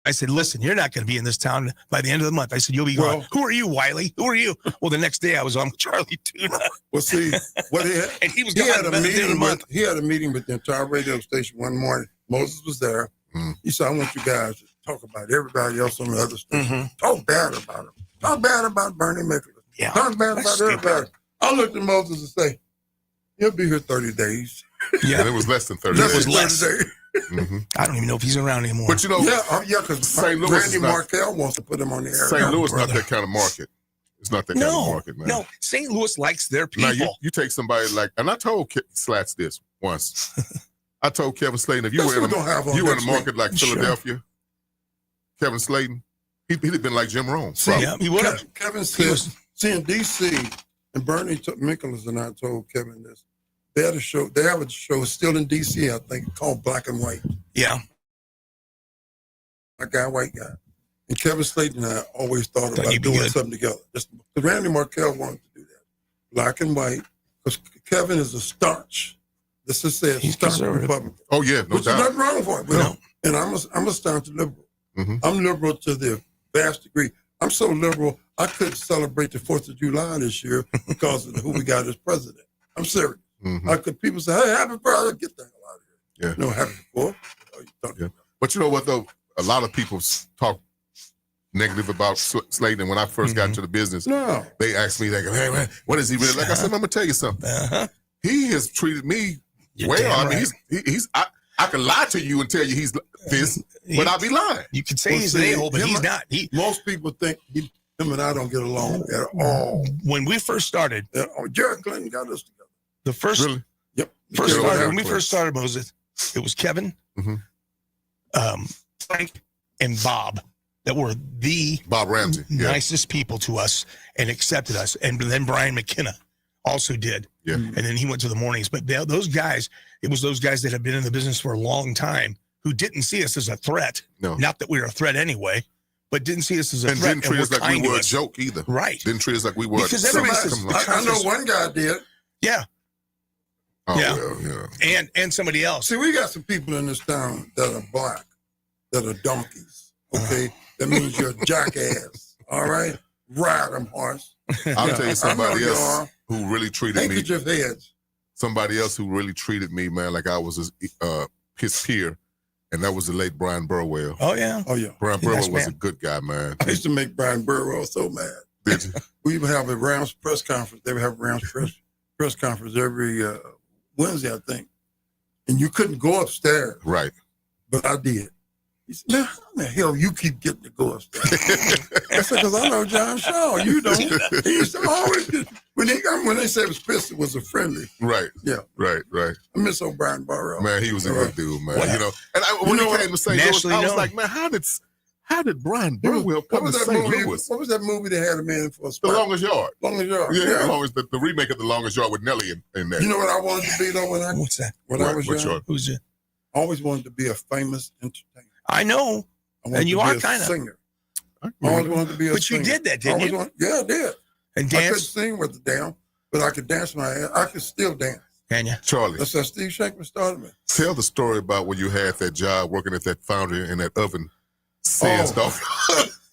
I said, "Listen, you're not going to be in this town by the end of the month." I said, "You'll be gone." "Who are you, Wiley? Who are you?" Well, the next day I was on Charlie Tuna. Well, see, what he had, and he had a meeting with the entire radio station one morning. Moses was there. He said, "I want you guys to talk about everybody else on the other station. Talk bad about him. Talk bad about Bernie Miklasz. Yeah, talk bad about everybody." I looked at Moses and say, "He'll be here 30 days." Yeah, and it was less than 30 days. It was less. I don't even know if he's around anymore. But because St. Louis Randy Markell wants to put him on the air. St. Louis not that kind of market. It's not that kind of market, man. No, St. Louis likes their people. Now, you take somebody like, and I told Slats this once. I told Kevin Slayton, if you were in a market like Philadelphia, Kevin Slayton, he'd have been like Jim Rome. He would have. Kevin said, in D.C., and Bernie Miklasz and I told Kevin this. They have a show still in D.C., I think, called Black and White. Yeah. Black guy, white guy. And Kevin Slayton and I always thought about doing something together. Because Randy Markell wanted to do that. Black and white. Because Kevin is a staunch. This is a staunch Republican. Oh, yeah, no doubt. There's nothing wrong with it. No. And I'm a staunch liberal. I'm liberal to the vast degree. I'm so liberal, I couldn't celebrate the 4th of July this year because of who we got as president. I'm serious. People say, "Hey, happy birthday!" Get the hell out of here. Yeah. No, happy for. But you know what though? A lot of people talk negative about Slayton. And when I first got into the business, they asked me, "They go, hey man, what is he really like?" I said, "I'm gonna tell you something. He has treated me well. I mean, he's I can lie to you and tell you he's this, but I'd be lying. You could say he's an a-hole, but he's not. Most people think him and I don't get along at all. When we first started, Jared Clinton got us together. The first, really? Yep. When we first started, Moses, it was Kevin, Frank, and Bob that were the Bob Ramsey, nicest people to us and accepted us. And then Brian McKenna also did. Yeah. And then he went to the mornings. But those guys, it was those guys that had been in the business for a long time who didn't see us as a threat. No. Not that we were a threat anyway, but didn't see us as a And threat. didn't treat us like we were a joke either. Right. Didn't treat us like we were. Because everybody says, I know one guy did. Yeah. Oh, Yeah. well, yeah. And somebody else. See, we got some people in this town that are black, that are donkeys. Okay, that means you're a jackass. All right, ride them horse. I'll tell you somebody you else are. who really treated me. Handkerchief heads. Somebody else who really treated me, man, like I was his peer, and that was the late Brian Burwell. Oh yeah. Oh yeah. Brian Yes, Burwell was man. a good guy, man. I used to make Brian Burwell so mad. Did you? We would have a Rams press conference. They would have a Rams press conference every Wednesday, I think. And you couldn't go upstairs. Right. But I did. He said, "Now, how the hell you keep getting to go upstairs?" I said, "Because I know John Shaw. You don't." He used to always get, when they said it was pissed, it was a friendly. Right. Yeah. Right. I miss old Brian Burwell. Man, he was a good dude, man. What? You know, and when he came to St. Louis, Nationally I was known. like, man, how did Brian Burwell come to St. Louis? What was that movie they had him in for? The Longest Yard. Longest Yard. Yeah, the remake of The Longest Yard with Nelly in there. You know what I wanted to be though when I What's that? when I was young? Who's it? I always wanted to be a famous entertainer. I know. I wanted And you to be are a kind of. singer. I always wanted to be a But singer. you did that, didn't you? Yeah, I did. And I couldn't dance? sing with the damn, but I could dance my ass. I could still dance. Can you? Charlie, That's how Steve Shankman started me. tell the story about when you had that job working at that foundry in that oven saying stuff.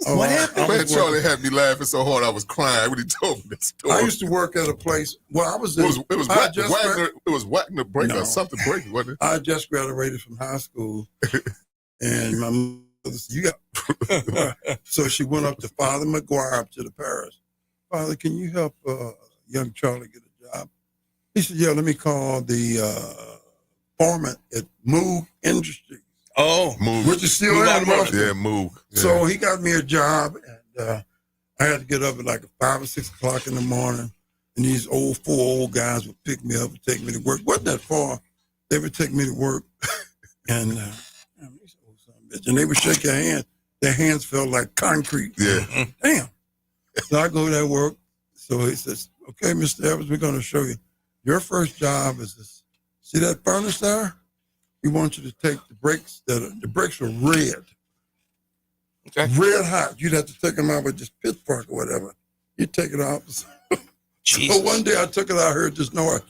What happened? Man, Charlie had me laughing so hard I was crying when he told me that story. I used to work at a place. Well, I was. It was I just Wagner. It was Wagner break No. or something break, wasn't it? I just graduated from high school, and my mother said, "You got." So she went up to Father McGuire up to the parish. "Father, can you help young Charlie get a job?" He said, "Yeah, let me call the foreman at Moog Industries, Oh, Move. which is still Moog in Moscow." Yeah, move. Yeah. So he got me a job, and I had to get up at like 5 or 6 o'clock in the morning. And these four old guys would pick me up and take me to work. Wasn't that far? They would take me to work, and they would shake your hand. Their hands felt like concrete. Yeah. Damn. So I go to work. So he says, "Okay, Mr. Evans, we're going to show you. Your first job is this. See that furnace there? We want you to take the brakes. The brakes are red. Okay. Red hot. You'd have to take them out with just pitchfork or whatever. You take it off." Jesus. So one day I took it out, I heard this noise.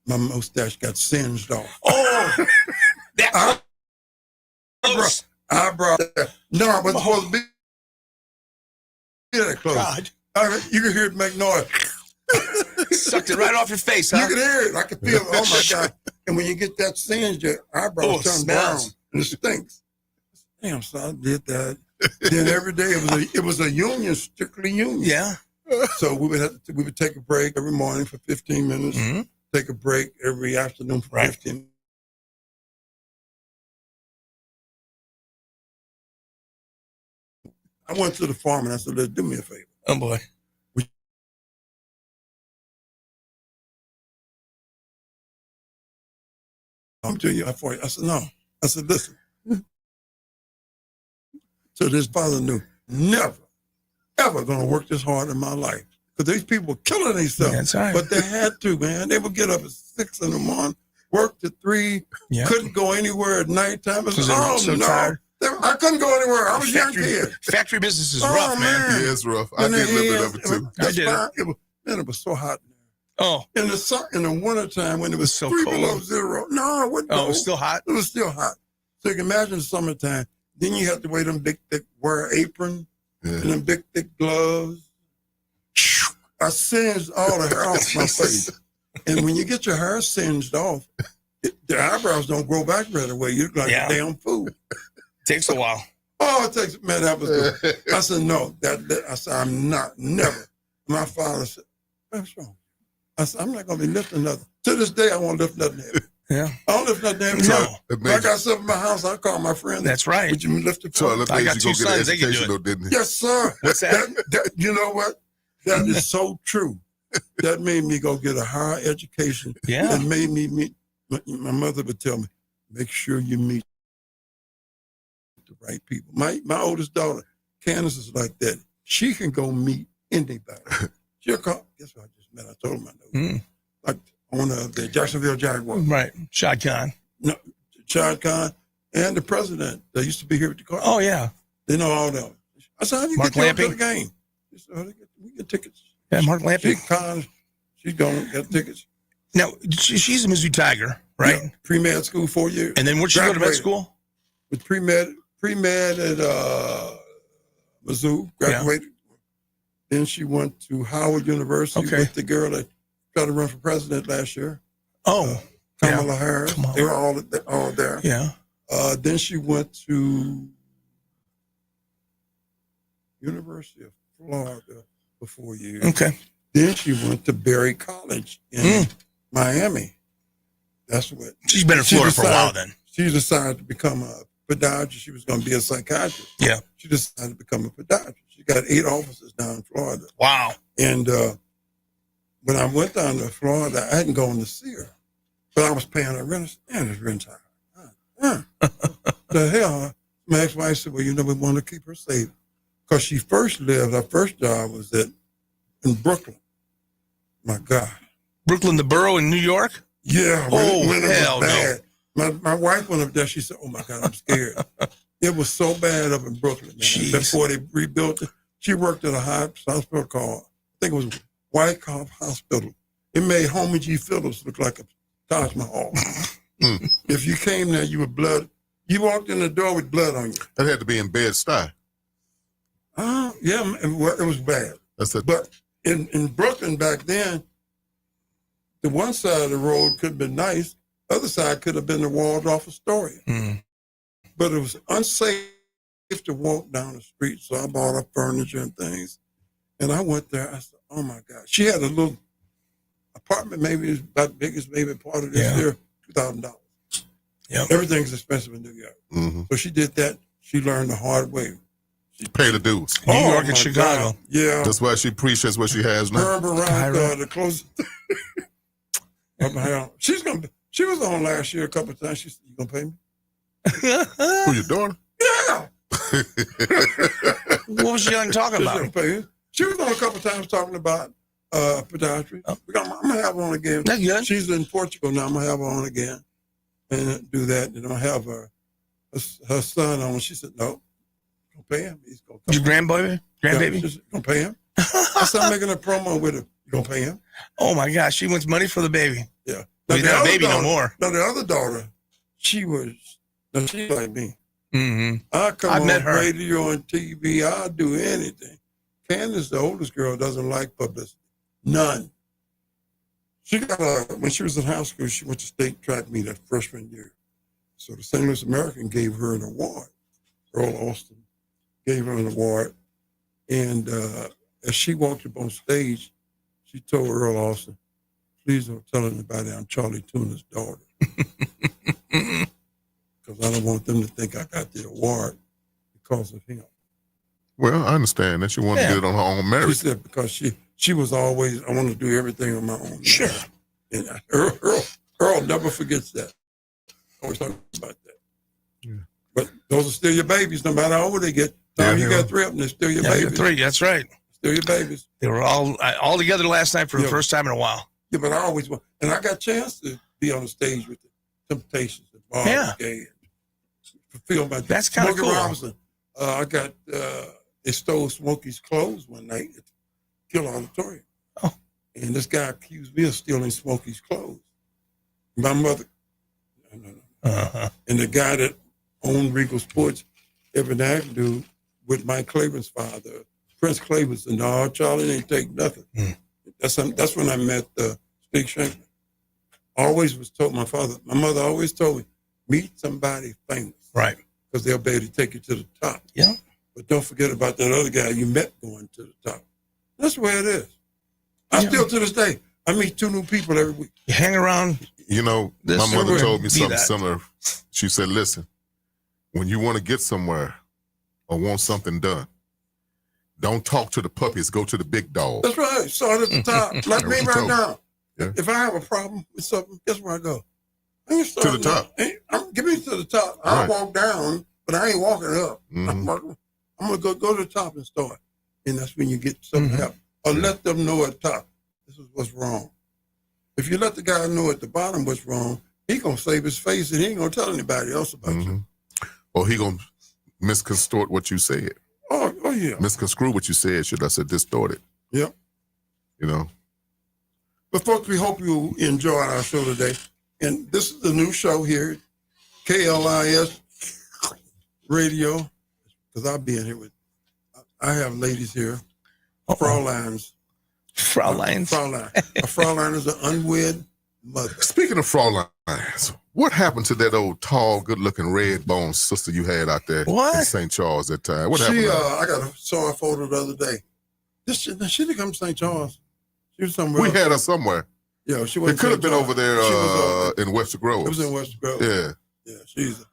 My mustache got singed off. Oh, that I brought that. No, I wasn't supposed to be that close. God. You could hear it make noise. Sucked it right off your face, You huh? could hear it. I could feel it. Oh my God. And when you get that singed, your eyebrows it turn brown smells. and it stinks. Damn, so I did that. Then every day it was a union, strictly union. Yeah. So we would take a break every morning for 15 minutes, take a break every afternoon for 15 I went to the farm and I said, "Let's do me a favor." Oh boy. I'm telling you, I said, "No." I said, "Listen." So this father knew, never, ever going to work this hard in my life. Because these people were killing themselves. That's right. But they had to, man. They would get up at 6 in the morning, work to 3, couldn't go anywhere at nighttime. I said, "Oh, so no." tired. I couldn't go anywhere. I was a young kid. Factory business is rough, man. Yeah, it's rough. I did a little bit of it too. I did. It was so hot. Oh. In the wintertime when it was so 3 cold. below zero. No, it wasn't. Oh, it was still hot? It was still hot. So you can imagine the summertime. Then you have to wear them big, thick, wear an apron and them big, thick gloves. I singed all the hair off my face. And when you get your hair singed off, the eyebrows don't grow back right away. You look like a damn fool. Takes a while. Oh, it takes, man, that was good. I said, "No, I said, I'm not, never." My father said, "What's wrong?" I said, "I'm not going to be lifting nothing." To this day, I won't lift nothing heavy. Yeah. I don't lift no damn No. truck. If I got something in my house, I call my friend. That's right. Would you lift the Charlie, truck? that I made got you two go get an sons, they can do education, it. though, didn't it? Yes, sir. What's that? You know what? That is so true. That made me go get a higher education. Yeah. It made me meet. My mother would tell me, make sure you meet the right people. My oldest daughter, Candace, is like that. She can go meet anybody. She'll call. Guess what I just met? I told him I know. Like owner of the Jacksonville Jaguars. Right. Shad Khan. No, Shad Khan and the president. They used to be here at the car. Oh, yeah. They know all them. I said, how do you Mark get to Lamping? the game? He said, oh, we get tickets. Yeah, Mark Lamping. She's going to get tickets. Now, she's a Mizzou Tiger, right? Yeah, pre-med school 4 years. And then where'd she go to med school? With pre-med at Mizzou, graduated. Then she went to Howard University with the girl that tried to run for president last year. Oh. Kamala Harris. They were all there. Yeah. Then she went to University of Florida for 4 years. Okay. Then she went to Berry College in Miami. That's what. She's been in Florida for a while then. She decided to become a podiatrist. She was going to be a psychiatrist. Yeah. She decided to become a podiatrist. She got 8 offices down in Florida. Wow. And when I went down to Florida, I hadn't gone to see her. But I was paying her rent. And it's rent high. The hell? My ex-wife said, well, you know, we want to keep her safe. Because she first lived, her first job was in Brooklyn. My God. Brooklyn, the borough in New York? Yeah. When it hell was bad. My wife went up there. She said, oh, my God, I'm scared. It was so bad up in Brooklyn, man. Jeez. Before they rebuilt it. She worked at a hospital called, I think it was Wyckoff Hospital. It made Homer G. Phillips look like a Taj Mahal. If you came there, you were blood. You walked in the door with blood on you. That had to be in Bed-Stuy. Yeah, it was bad. But in Brooklyn back then, the one side of the road could have been nice. The other side could have been the Waldorf Astoria. But it was unsafe to walk down the street. So I bought up furniture and things. And I went there. I said, oh, my God. She had a little apartment, maybe it's about the biggest maybe part of this year, $2,000. Yeah. Everything's expensive in New York. So she did that. She learned the hard way. She paid the dues. New York and Chicago. God. Yeah. That's why she appreciates what she has now. Herb around the closest. She was on last year a couple of times. She said, you going to pay me? Who, your daughter? Yeah. What was she talking about? She was on a couple of times talking about podiatry. I'm going to have her on again. That's good. She's in Portugal now. I'm going to have her on again and do that. And I'll have her son on. She said, no, don't pay him. He's going to come. Your grandbaby? She's going to pay him. I started making a promo with her. You going to pay him? Oh, my gosh. She wants money for the baby. Yeah. Well, he's not a baby no more. No, the other daughter, she's like me. Mm-hmm. I come I've on met her. radio and TV. I'll do anything. Candace, the oldest girl, doesn't like publicity. None. She got when she was in high school, she went to state track meet that freshman year. So the St. Louis American gave her an award. Earl Austin gave her an award. And as she walked up on stage, she told Earl Austin, please don't tell anybody I'm Charlie Tuna's daughter. Because I don't want them to think I got the award because of him. Well, I understand that she wanted to get it on her own merit. She said because she was always, I want to do everything on my own. Sure. And Earl never forgets that. Always talking about that. Yeah. But those are still your babies, no matter how old they get. Tom, you got 3 of them, they're still your babies. 3, that's right. Still your babies. They were all together last night for the first time in a while. Yeah, but I always want, and I got a chance to be on the stage with the Temptations and Marvin Gaye. Fulfill my That's kind of cool. Robinson. I got, they stole Smokey's clothes one night at the Kill Auditorium. Oh. And this guy accused me of stealing Smokey's clothes. My mother, and the guy that owned Regal Sports, Evan Avenue, with Mike Claiborne's father, Prince Claiborne, said, no, Charlie ain't take nothing. That's when I met Stig Shankman. Always was told, my mother always told me, meet somebody famous. Right. Because they'll be able to take you to the top. Yeah. But don't forget about that other guy you met going to the top. That's the way it is. I still, to this day, I meet 2 new people every week. You hang around. You know, my mother told me something similar. She said, listen, when you want to get somewhere or want something done, don't talk to the puppies, go to the big dog. That's right. Start at the top. Like me right now. Yeah. If I have a problem with something, guess where I go? I ain't To the top. Give me to the top. I'll walk down, but I ain't walking up. Mm-hmm. I'm going to go to the top and start. And that's when you get some help. Or let them know at the top, this is what's wrong. If you let the guy know at the bottom what's wrong, he going to save his face and he ain't going to tell anybody else about you. Or he going to misconstruct what you said. Oh, yeah. Misconstrue what you said, should I say distorted. Yep. You know. But folks, we hope you enjoyed our show today. And this is the new show here, KLIS Radio, because I'll be in here I have ladies here, Fraulines. Fraulines. Fraulein. A Fraulein is an unwed mother. Speaking of Fraulines, what happened to that old, tall, good-looking, red-boned sister you had out there in St. Charles that time? What happened? I saw her photo the other day. She didn't come to St. Charles. She was somewhere else. We had her somewhere. Yeah, she It wasn't. could have been over there in Webster Grove. It was in Webster Grove. Yeah. Yeah, she's.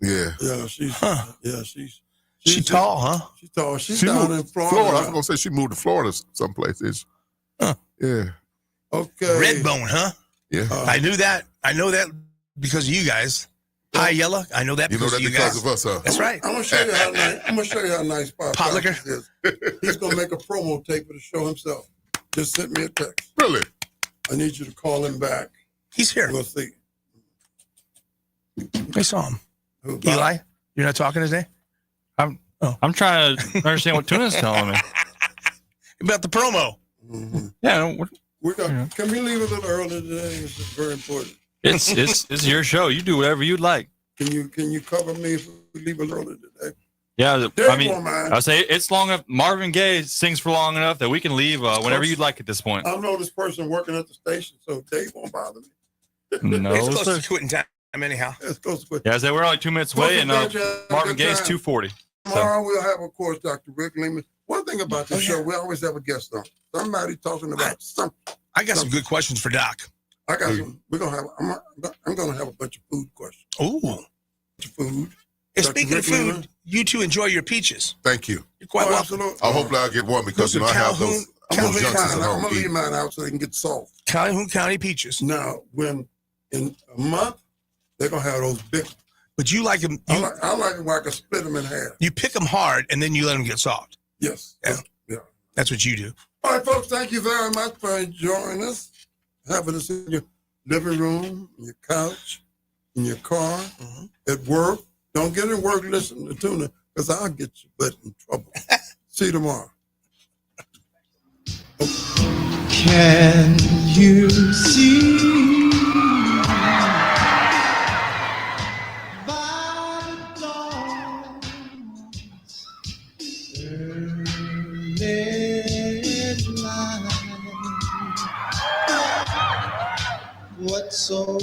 Yeah. She's. Huh. Yeah, she's. She tall, huh? She's tall. She's She down moved in Florida. I was gonna say she moved to Florida someplace. Huh. Yeah. Okay. Redbone, huh? Yeah. I knew that. I know that because of you guys. Hi, Yella. I know that You know because that of you because guys. of us, huh? That's right. I'm gonna show you how nice. I'm gonna show you how nice Pot liquor? is. He's gonna make a promo tape for the show himself. Just sent me a text. Really? I need you to call him back. He's here. We'll see. I saw him. Who, Eli, you're not talking today? I'm trying to understand what Tuna's telling me. About the promo. Mm-hmm. Yeah, Can we leave a little early today? This is very important. it's your show. You do whatever you'd like. Can you cover me if we leave a little early today? Yeah, Dave I mean, won't mind. I say it's long enough. Marvin Gaye sings for long enough that we can leave whenever you'd like at this point. I know this person working at the station, so Dave won't bother me. No, It's close sir. to quitting time anyhow. It's close to quit. Yeah, I say we're only 2 minutes away, and Marvin Gaye's 2:40. Tomorrow we'll have, of course, Dr. Rick Lehman. One thing about this show, we always have a guest on. Somebody talking about something. I got some good questions for Doc. I got some. We're gonna have. I'm gonna have a bunch of food questions. Ooh. Food. And Dr. speaking Rick of food, Lehman. you two enjoy your peaches. Thank you. You're quite welcome. Absolutely. I hope I'll get one because Those I are have those I'm gonna leave junkers mine. at I'm home. gonna leave eating. mine out so they can get soft. Calhoun County peaches. Now, when in a month they're gonna have those big. But you like them. I like them where I can split them in half. You pick them hard and then you let them get soft. Yes. Yeah. That's what you do. All right, folks. Thank you very much for joining us. Having us in your living room, in your couch, in your car, at work. Don't get in work listening to Tuna, because I'll get you butt in trouble. See you tomorrow. Can you see by the dawn's early light what so